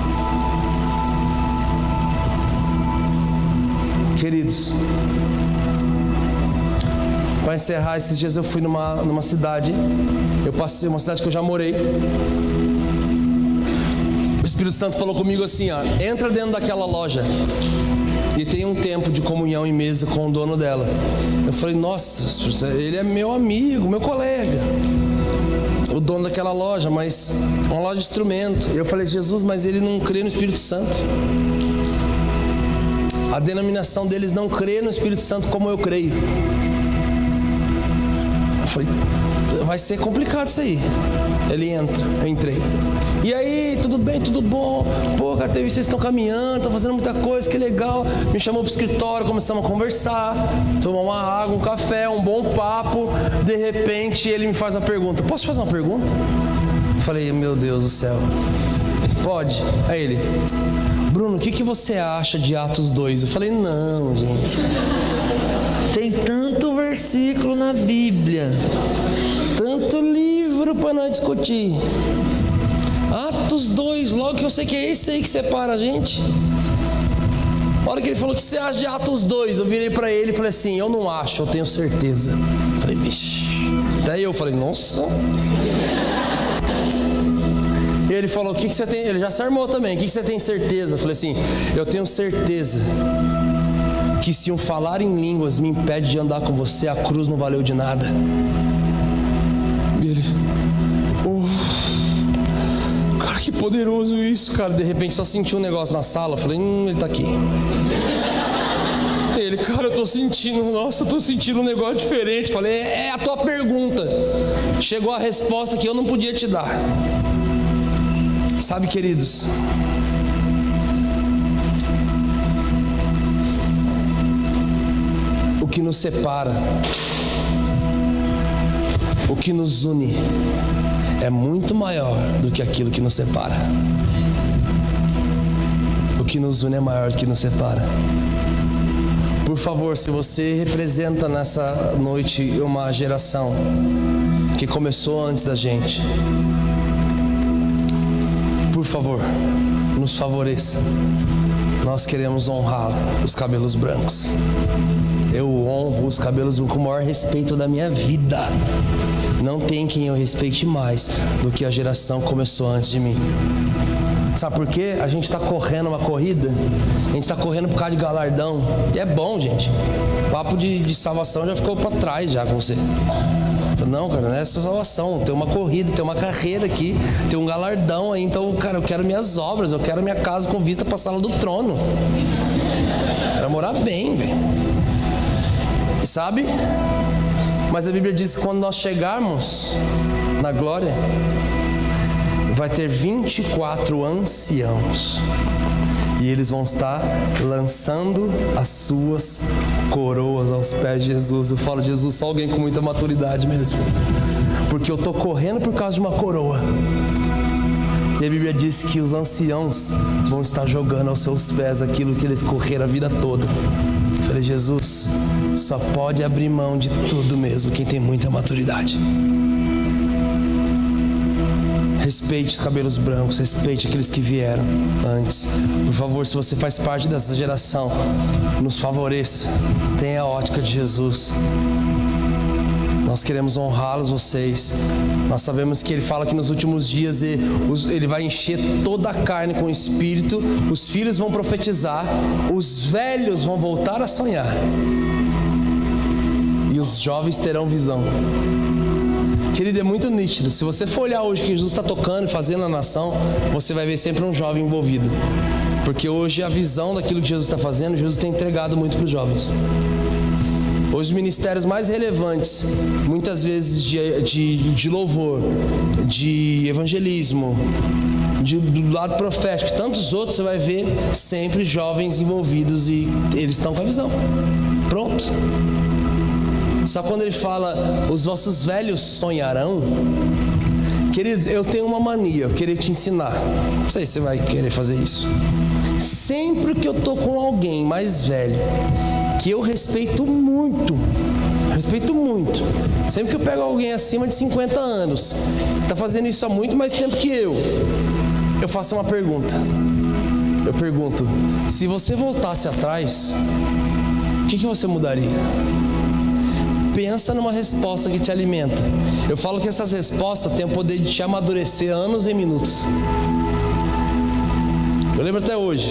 Queridos, para encerrar, esses dias eu fui numa cidade, eu passei uma cidade que eu já morei. O Espírito Santo falou comigo assim, ó, entra dentro daquela loja e tem um tempo de comunhão em mesa com o dono dela. Eu falei, nossa, ele é meu amigo, meu colega, o dono daquela loja, mas uma loja de instrumento. Eu falei, Jesus, mas ele não crê no Espírito Santo. A denominação deles não crê no Espírito Santo como eu creio. Eu falei, vai ser complicado isso aí. Ele entra, eu entrei. E aí, tudo bem, tudo bom? Pô, cara, vocês estão caminhando, estão fazendo muita coisa, que legal. Me chamou pro escritório, começamos a conversar, tomar uma água, um café, um bom papo. De repente, ele me faz uma pergunta. Posso te fazer uma pergunta? Eu falei, meu Deus do céu. Pode? Aí ele, Bruno, o que você acha de Atos 2? Eu falei, não, gente. Tem tanto versículo na Bíblia, tanto livro para nós discutir. Atos 2, logo que eu sei que é esse aí que separa a gente. A hora que ele falou, o que você acha de Atos 2? Eu virei para ele e falei assim, eu não acho, eu tenho certeza. Eu falei, vixe. Até eu falei, nossa. E ele falou, o que você tem? Ele já se armou também, o que você tem certeza? Eu falei assim, eu tenho certeza que se um falar em línguas me impede de andar com você, a cruz não valeu de nada. E ele, cara, que poderoso isso, cara. De repente só senti um negócio na sala, eu falei, ele tá aqui. E ele, cara, eu tô sentindo um negócio diferente. Falei, é a tua pergunta. Chegou a resposta que eu não podia te dar. Sabe, queridos, o que nos separa, o que nos une, é muito maior do que aquilo que nos separa. O que nos une é maior do que nos separa. Por favor, se você representa nessa noite uma geração que começou antes da gente, por favor, nos favoreça. Nós queremos honrar os cabelos brancos. Eu honro os cabelos brancos com o maior respeito da minha vida. Não tem quem eu respeite mais do que a geração que começou antes de mim. Sabe por quê? A gente está correndo uma corrida, a gente está correndo por causa de galardão. E é bom, gente. O papo de salvação já ficou para trás já com você. Não, cara, não é só salvação. Tem uma corrida, tem uma carreira aqui, tem um galardão aí. Então, cara, eu quero minhas obras, eu quero minha casa com vista para a sala do trono. Quero morar bem, velho. Sabe? Mas a Bíblia diz que quando nós chegarmos na glória, vai ter 24 anciãos. E eles vão estar lançando as suas coroas aos pés de Jesus. Eu falo, Jesus, só alguém com muita maturidade mesmo. Porque eu estou correndo por causa de uma coroa. E a Bíblia diz que os anciãos vão estar jogando aos seus pés aquilo que eles correram a vida toda. Eu falei, Jesus, só pode abrir mão de tudo mesmo quem tem muita maturidade. Respeite os cabelos brancos, respeite aqueles que vieram antes. Por favor, se você faz parte dessa geração, nos favoreça. Tenha a ótica de Jesus. Nós queremos honrá-los, vocês. Nós sabemos que Ele fala que nos últimos dias Ele vai encher toda a carne com o Espírito. Os filhos vão profetizar. Os velhos vão voltar a sonhar. E os jovens terão visão. Querido, é muito nítido. Se você for olhar hoje o que Jesus está tocando e fazendo na nação, você vai ver sempre um jovem envolvido. Porque hoje a visão daquilo que Jesus está fazendo, Jesus tem entregado muito para os jovens. Hoje os ministérios mais relevantes, muitas vezes de louvor, de evangelismo, do lado profético, tantos outros, você vai ver sempre jovens envolvidos e eles estão com a visão. Pronto. Só quando ele fala, os vossos velhos sonharão. Queridos, eu tenho uma mania, eu queria te ensinar. Não sei se você vai querer fazer isso. Sempre que eu tô com alguém mais velho, que eu respeito muito, sempre que eu pego alguém acima de 50 anos, que tá fazendo isso há muito mais tempo que eu faço uma pergunta. Eu pergunto, se você voltasse atrás, o que você mudaria? Pensa numa resposta que te alimenta. Eu falo que essas respostas têm o poder de te amadurecer anos e minutos. Eu lembro até hoje.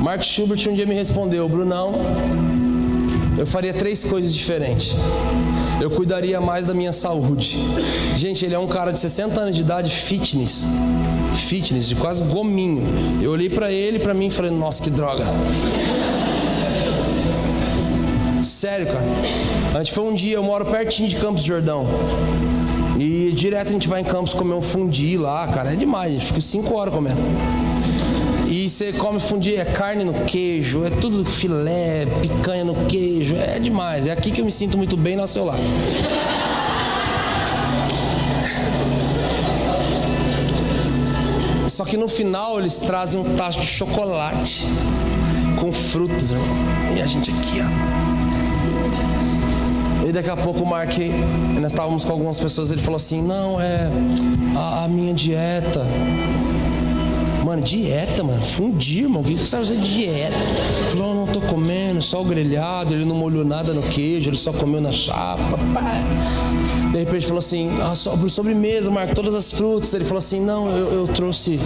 Mark Schubert um dia me respondeu, Brunão, eu faria 3 coisas diferentes. Eu cuidaria mais da minha saúde. Gente, ele é um cara de 60 anos de idade, fitness, de quase gominho. Eu olhei pra ele, pra mim e falei, nossa, que droga. Sério, cara. A gente foi um dia, eu moro pertinho de Campos do Jordão. E direto a gente vai em Campos comer um fundi lá, cara. É demais, a gente fica 5 horas comendo. E você come fundi, é carne no queijo, é tudo filé, picanha no queijo. É demais, é aqui que eu me sinto muito bem, nasceu lá. Só que no final eles trazem um tacho de chocolate com frutas, irmão. E a gente aqui, ó. E daqui a pouco o Mark, nós estávamos com algumas pessoas, ele falou assim, não, é a minha dieta. Mano, dieta, mano, fundir, irmão, o que você sabe fazer de dieta? Ele falou, não tô comendo, só o grelhado, ele não molhou nada no queijo, ele só comeu na chapa, pá. De repente ele falou assim, sobremesa, Mark, todas as frutas. Ele falou assim, não, eu trouxe...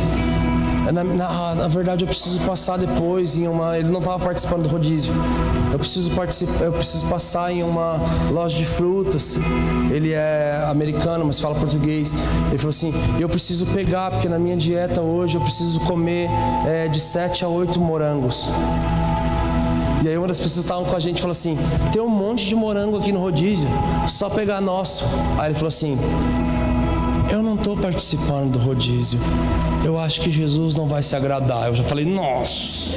Na verdade eu preciso passar depois em uma... Ele não estava participando do rodízio. Eu preciso passar em uma loja de frutas. Ele é americano, mas fala português. Ele falou assim, eu preciso pegar, porque na minha dieta hoje eu preciso comer de 7 a 8 morangos. E aí uma das pessoas que estavam com a gente falou assim, tem um monte de morango aqui no rodízio, só pegar nosso. Aí ele falou assim, eu não estou participando do rodízio, eu acho que Jesus não vai se agradar. Eu já falei, nossa.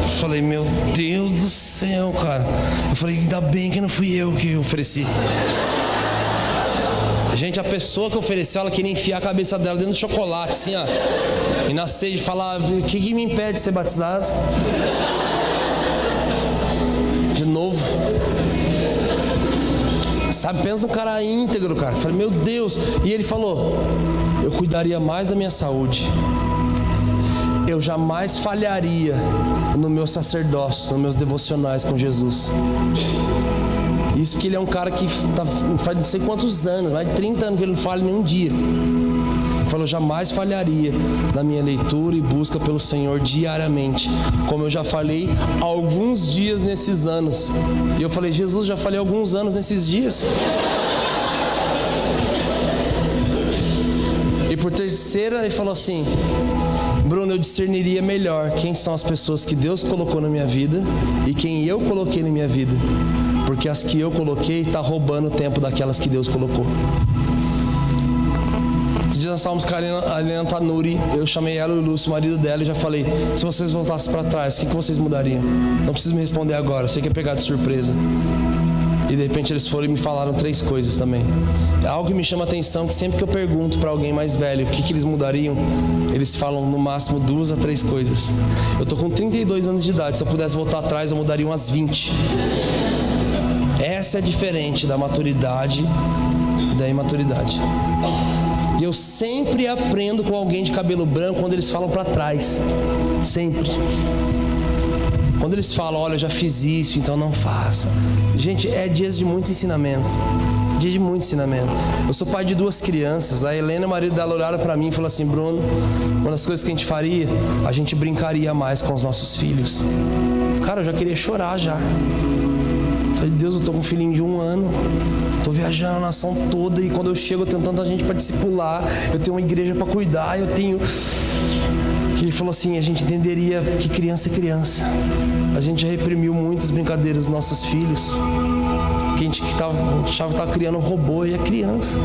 Eu falei, meu Deus do céu, cara. Eu falei, ainda bem que não fui eu que ofereci. Gente, a pessoa que ofereceu, ela queria enfiar a cabeça dela dentro do chocolate, assim, ó. E na sede de falar, o que me impede de ser batizado? De novo. Sabe, pensa no cara íntegro, cara. Eu falei, meu Deus. E ele falou, eu cuidaria mais da minha saúde. Eu jamais falharia no meu sacerdócio, nos meus devocionais com Jesus. Isso porque ele é um cara que faz não sei quantos anos, mais de 30 anos que ele não falha nenhum dia. falou: eu jamais falharia na minha leitura e busca pelo Senhor diariamente, como eu já falei alguns dias nesses anos. E eu falei: Jesus, já falei alguns anos nesses dias. E por terceira, ele falou assim: Bruno, eu discerniria melhor quem são as pessoas que Deus colocou na minha vida e quem eu coloquei na minha vida, porque as que eu coloquei está roubando o tempo daquelas que Deus colocou. Esses dias nós estávamos com a Helena Tanuri, eu chamei ela e o Lúcio, o marido dela, e já falei: se vocês voltassem para trás, o que vocês mudariam? Não precisa me responder agora, eu sei que é pegar de surpresa. E de repente eles foram e me falaram 3 coisas também. É algo que me chama a atenção, que sempre que eu pergunto para alguém mais velho o que eles mudariam, eles falam no máximo 2 a 3 coisas. Eu tô com 32 anos de idade, se eu pudesse voltar atrás eu mudaria umas 20. Essa é diferente da maturidade e da imaturidade. E eu sempre aprendo com alguém de cabelo branco quando eles falam para trás. Sempre. Quando eles falam: olha, eu já fiz isso, então não faça. Gente, é dias de muito ensinamento. Dia de muito ensinamento. Eu sou pai de 2 crianças. A Helena e o marido dela olharam para mim e falaram assim: Bruno, uma das coisas que a gente faria, a gente brincaria mais com os nossos filhos. Cara, eu já queria chorar já. Falei: Deus, eu tô com um filhinho de 1 ano. Tô viajando a nação toda e quando eu chego eu tenho tanta gente para discipular. Eu tenho uma igreja para cuidar, eu tenho... E ele falou assim: a gente entenderia que criança é criança. A gente já reprimiu muitas brincadeiras dos nossos filhos. Que a gente achava que estava criando um robô e é criança.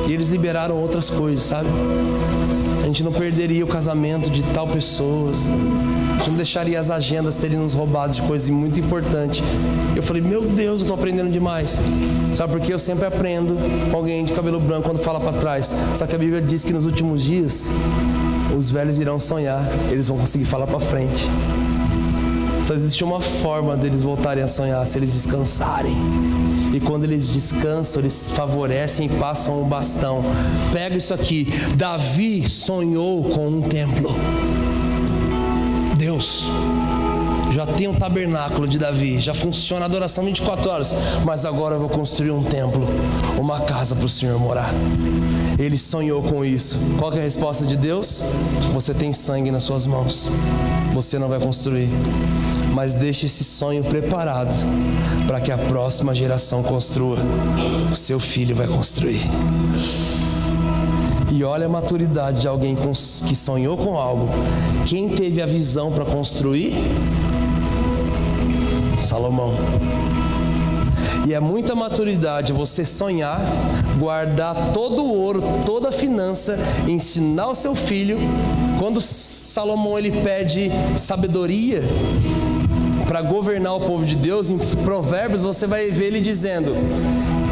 E eles liberaram outras coisas, sabe? A gente não perderia o casamento de tal pessoa. A gente não deixaria as agendas terem nos roubado de coisas muito importantes. Eu falei: meu Deus, eu estou aprendendo demais. Sabe por quê? Eu sempre aprendo com alguém de cabelo branco quando fala para trás. Só que a Bíblia diz que nos últimos dias os velhos irão sonhar, eles vão conseguir falar para frente. Só existe uma forma deles voltarem a sonhar: se eles descansarem. E quando eles descansam, eles favorecem e passam o bastão. Pega isso aqui: Davi sonhou com um templo. Deus já tem um tabernáculo de Davi, já funciona a adoração 24 horas, mas agora eu vou construir um templo, uma casa para o Senhor morar. Ele sonhou com isso. Qual que é a resposta de Deus? Você tem sangue nas suas mãos, você não vai construir, mas deixe esse sonho preparado para que a próxima geração construa. O seu filho vai construir. E olha a maturidade de alguém que sonhou com algo. Quem teve a visão para construir? Salomão. E é muita maturidade você sonhar, guardar todo o ouro, toda a finança, ensinar o seu filho. Quando Salomão ele pede sabedoria para governar o povo de Deus, em Provérbios você vai ver ele dizendo: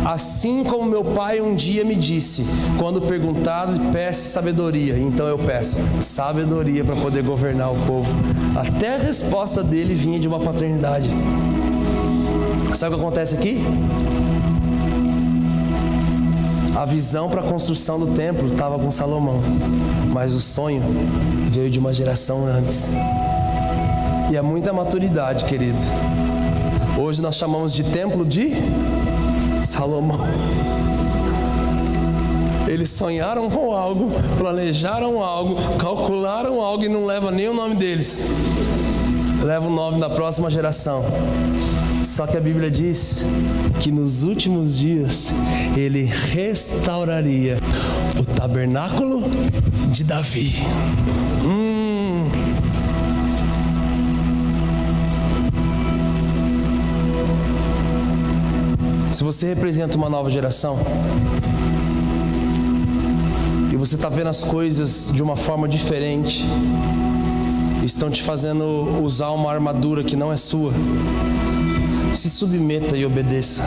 assim como meu pai um dia me disse, quando perguntado, peço sabedoria, então eu peço sabedoria para poder governar o povo. Até a resposta dele vinha de uma paternidade. Sabe o que acontece aqui? A visão para a construção do templo estava com Salomão, mas o sonho veio de uma geração antes. E é muita maturidade, querido. Hoje nós chamamos de templo de Salomão. Eles sonharam com algo, planejaram algo, calcularam algo e não leva nem o nome deles. Leva o nome da próxima geração. Só que a Bíblia diz que nos últimos dias ele restauraria o tabernáculo de Davi. Se você representa uma nova geração e você está vendo as coisas de uma forma diferente, estão te fazendo usar uma armadura que não é sua, se submeta e obedeça.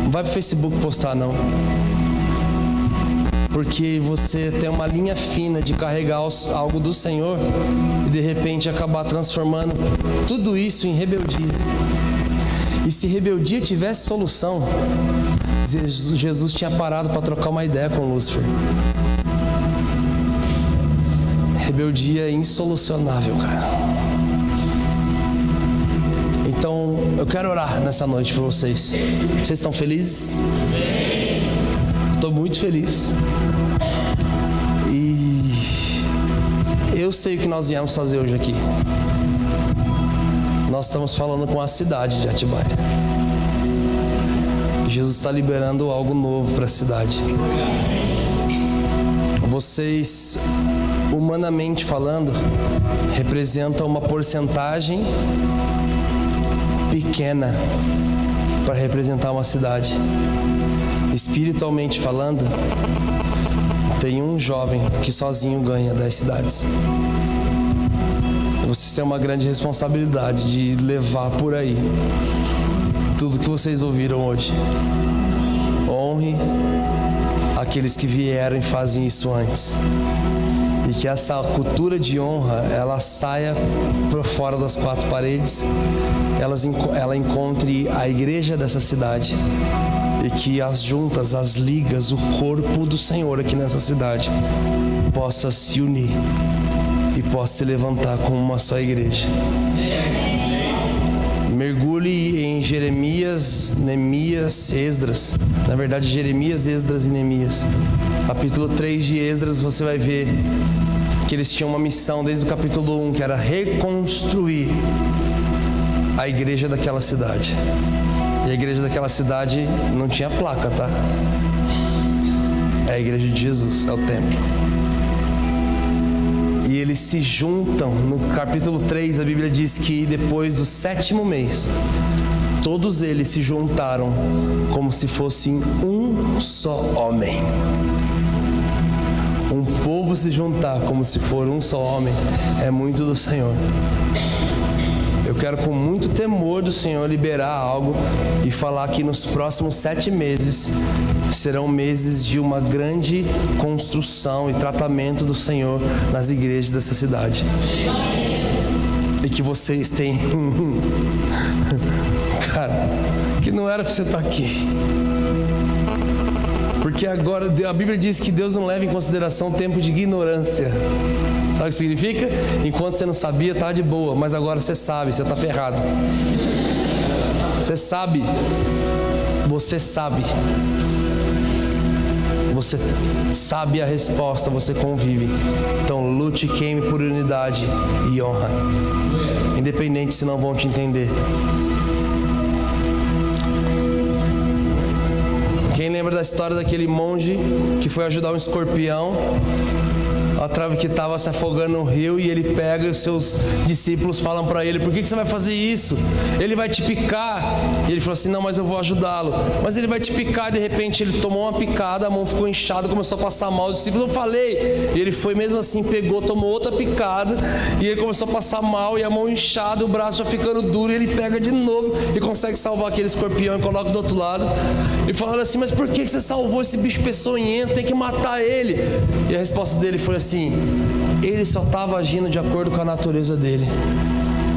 Não vai para o Facebook postar não, porque você tem uma linha fina de carregar algo do Senhor e de repente acabar transformando tudo isso em rebeldia. E se rebeldia tivesse solução, Jesus tinha parado para trocar uma ideia com Lúcifer. Rebeldia é insolucionável, cara. Então, eu quero orar nessa noite por vocês. Vocês estão felizes? Estou muito feliz. eu sei o que nós viemos fazer hoje aqui. Nós estamos falando com a cidade de Atibaia. Jesus está liberando algo novo para a cidade. Vocês, humanamente falando, representam uma porcentagem pequena para representar uma cidade. Espiritualmente falando, tem um jovem que sozinho ganha 10 cidades. Vocês têm uma grande responsabilidade de levar por aí tudo que vocês ouviram hoje. Honre aqueles que vieram e fazem isso antes. E que essa cultura de honra, ela saia para fora das 4 paredes, ela encontre a igreja dessa cidade, e que as juntas, as ligas, o corpo do Senhor aqui nessa cidade possa se unir e possa se levantar como uma só igreja. Mergulhe em Jeremias, Neemias, Esdras. Na verdade, Jeremias, Esdras e Neemias. Capítulo 3 de Esdras, você vai ver que eles tinham uma missão desde o capítulo 1, que era reconstruir a igreja daquela cidade. E a igreja daquela cidade não tinha placa, tá? É a igreja de Jesus, é o templo. E eles se juntam. No capítulo 3, a Bíblia diz que depois do 7º mês, todos eles se juntaram como se fossem um só homem. Um povo se juntar como se for um só homem é muito do Senhor. Eu quero, com muito temor do Senhor, liberar algo e falar que nos próximos 7 meses serão meses de uma grande construção e tratamento do Senhor nas igrejas dessa cidade. E que vocês têm cara, que não era para você estar aqui. Porque agora a Bíblia diz que Deus não leva em consideração o tempo de ignorância. Sabe o que significa? Enquanto você não sabia, tá de boa, mas agora você sabe, você tá ferrado. Você sabe. Você sabe. Você sabe a resposta, você convive. Então lute e queime por unidade e honra. Independente se não vão te entender. Quem lembra da história daquele monge que foi ajudar um escorpião? A trave que estava se afogando no rio, e ele pega e os seus discípulos falam para ele: por que você vai fazer isso? Ele vai te picar. E ele falou assim: não, mas eu vou ajudá-lo. Mas ele vai te picar. E de repente ele tomou uma picada, a mão ficou inchada, começou a passar mal. Os discípulos: eu falei. E ele foi mesmo assim, pegou, tomou outra picada, e ele começou a passar mal, e a mão inchada, o braço já ficando duro, e ele pega de novo e consegue salvar aquele escorpião e coloca do outro lado. E falaram assim: mas por que você salvou esse bicho peçonhento? Tem que matar ele. E a resposta dele foi assim: ele só estava agindo de acordo com a natureza dele.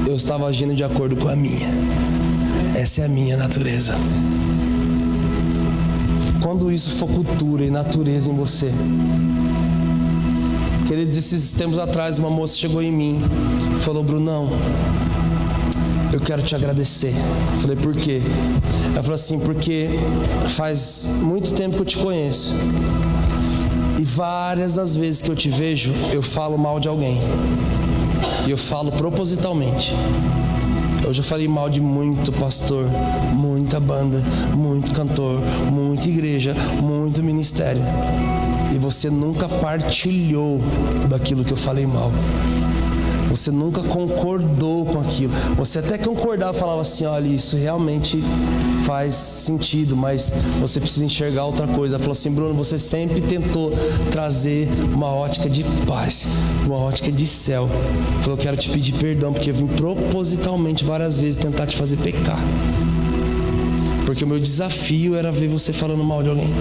Eu estava agindo de acordo com a minha. Essa é a minha natureza. Quando isso for cultura e natureza em você. Queridos, esses tempos atrás uma moça chegou em mim e falou: Brunão, eu quero te agradecer. Eu falei: por quê? Ela falou assim: porque faz muito tempo que eu te conheço, e várias das vezes que eu te vejo, eu falo mal de alguém. E eu falo propositalmente. Eu já falei mal de muito pastor, muita banda, muito cantor, muita igreja, muito ministério. E você nunca partilhou daquilo que eu falei mal. Você nunca concordou com aquilo. Você até concordava, falava assim: olha, isso realmente faz sentido, mas você precisa enxergar outra coisa. Ela falou assim: Bruno, você sempre tentou trazer uma ótica de paz, uma ótica de céu. Falou: eu quero te pedir perdão, porque eu vim propositalmente várias vezes tentar te fazer pecar. Porque o meu desafio era ver você falando mal de alguém.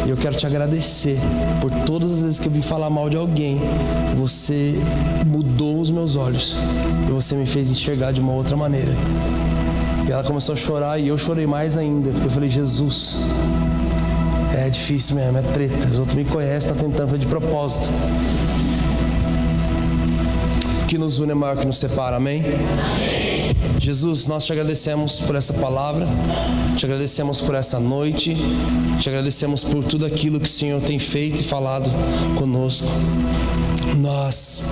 E eu quero te agradecer por todas as vezes que eu vim falar mal de alguém. Você mudou os meus olhos e você me fez enxergar de uma outra maneira. E ela começou a chorar, e eu chorei mais ainda, porque eu falei: Jesus, é difícil mesmo, é treta. Os outros me conhecem, estão tentando fazer de propósito. O que nos une é maior que nos separa, amém? Jesus, nós te agradecemos por essa palavra, te agradecemos por essa noite, te agradecemos por tudo aquilo que o Senhor tem feito e falado conosco. Nós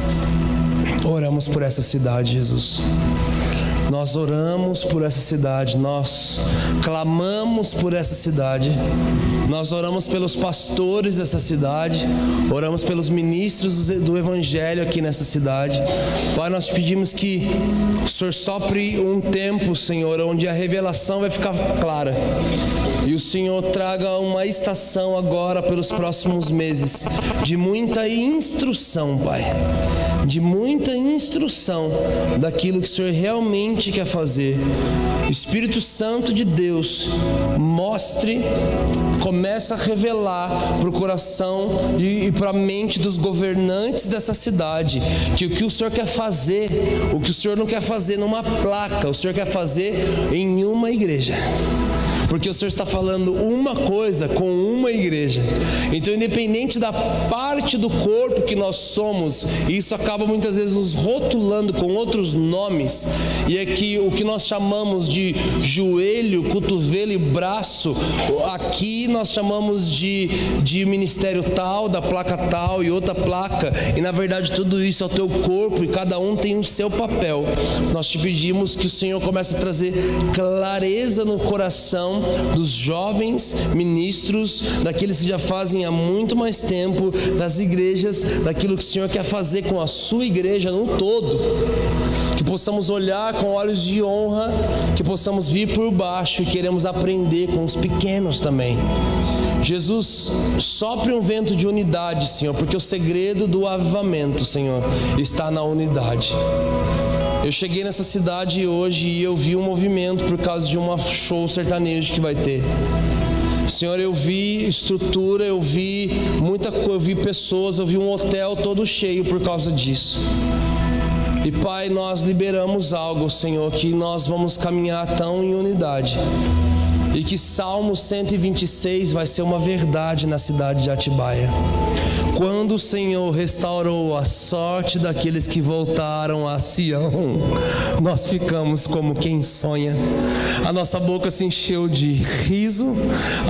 oramos por essa cidade, Jesus. Nós oramos por essa cidade, nós clamamos por essa cidade, nós oramos pelos pastores dessa cidade, oramos pelos ministros do Evangelho aqui nessa cidade. Pai, nós te pedimos que o Senhor sopre um tempo, Senhor, onde a revelação vai ficar clara. E o Senhor traga uma estação agora pelos próximos meses de muita instrução, Pai. De muita instrução daquilo que o Senhor realmente quer fazer. Espírito Santo de Deus, mostre, começa a revelar para o coração e para a mente dos governantes dessa cidade que o que o Senhor quer fazer, o que o Senhor não quer fazer numa placa, o Senhor quer fazer em uma igreja. Porque o Senhor está falando uma coisa com uma igreja. Então, independente da parte do corpo que nós somos, e isso acaba muitas vezes nos rotulando com outros nomes, e é que o que nós chamamos de joelho, cotovelo e braço, aqui nós chamamos de ministério tal, da placa tal e outra placa, e na verdade tudo isso é o teu corpo e cada um tem o seu papel. Nós te pedimos que o Senhor comece a trazer clareza no coração dos jovens ministros, daqueles que já fazem há muito mais tempo, das igrejas, daquilo que o Senhor quer fazer com a sua igreja no todo. Que possamos olhar com olhos de honra, que possamos vir por baixo e queremos aprender com os pequenos também. Jesus, sopre um vento de unidade, Senhor, porque o segredo do avivamento, Senhor, está na unidade. Eu cheguei nessa cidade hoje e eu vi um movimento por causa de um show sertanejo que vai ter. Senhor, eu vi estrutura, eu vi muita coisa, eu vi pessoas, eu vi um hotel todo cheio por causa disso. E Pai, nós liberamos algo, Senhor, que nós vamos caminhar tão em unidade. E que Salmo 126 vai ser uma verdade na cidade de Atibaia. Quando o Senhor restaurou a sorte daqueles que voltaram a Sião, nós ficamos como quem sonha. A nossa boca se encheu de riso,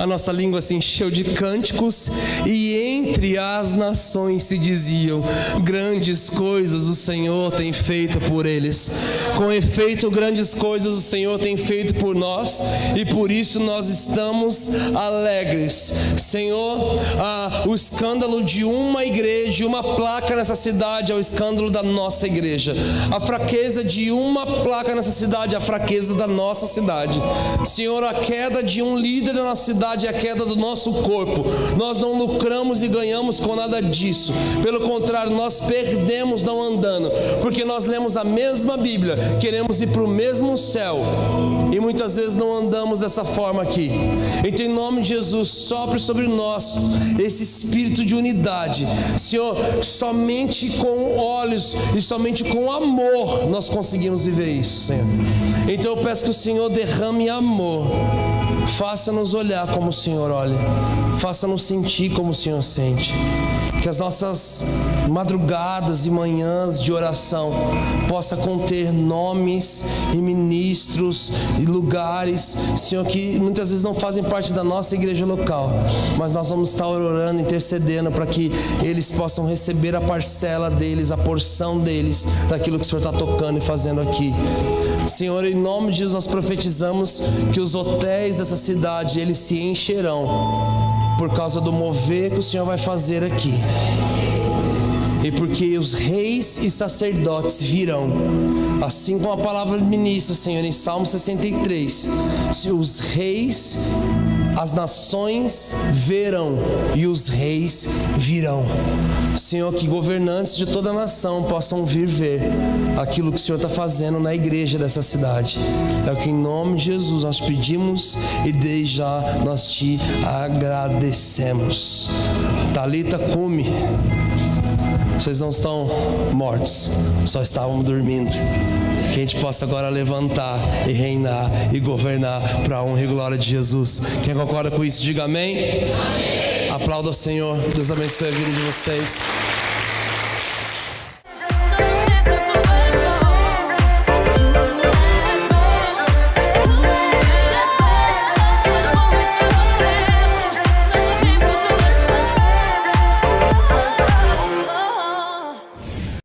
a nossa língua se encheu de cânticos, e entre as nações se diziam: grandes coisas o Senhor tem feito por eles. Com efeito, grandes coisas o Senhor tem feito por nós, e por isso nós estamos alegres. Senhor, o escândalo de uma igreja, uma placa nessa cidade é o escândalo da nossa igreja. A fraqueza de uma placa nessa cidade é a fraqueza da nossa cidade. Senhor, a queda de um líder da nossa cidade é a queda do nosso corpo. Nós não lucramos e ganhamos com nada disso. Pelo contrário, nós perdemos não andando, porque nós lemos a mesma Bíblia, queremos ir para o mesmo céu, e muitas vezes não andamos dessa forma aqui. Então, em nome de Jesus, sopre sobre nós esse espírito de unidade. Senhor, somente com olhos e somente com amor nós conseguimos viver isso, Senhor. Então eu peço que o Senhor derrame amor, faça-nos olhar como o Senhor olha, faça-nos sentir como o Senhor sente. Que as nossas madrugadas e manhãs de oração possa conter nomes e ministros e lugares, Senhor, que muitas vezes não fazem parte da nossa igreja local, mas nós vamos estar orando, intercedendo para que eles possam receber a parcela deles, a porção deles, daquilo que o Senhor está tocando e fazendo aqui. Senhor, em nome de Jesus, nós profetizamos que os hotéis dessa cidade, eles se encherão por causa do mover que o Senhor vai fazer aqui. E porque os reis e sacerdotes virão, assim como a palavra ministra, Senhor, em Salmo 63, se os reis, as nações verão e os reis virão. Senhor, que governantes de toda a nação possam vir ver aquilo que o Senhor está fazendo na igreja dessa cidade. É o que em nome de Jesus nós pedimos e desde já nós te agradecemos. Talita cumi. Vocês não estão mortos, só estavam dormindo. Que a gente possa agora levantar e reinar e governar para a honra e glória de Jesus. Quem concorda com isso, diga amém. Amém. Aplauda o Senhor. Deus abençoe a vida de vocês.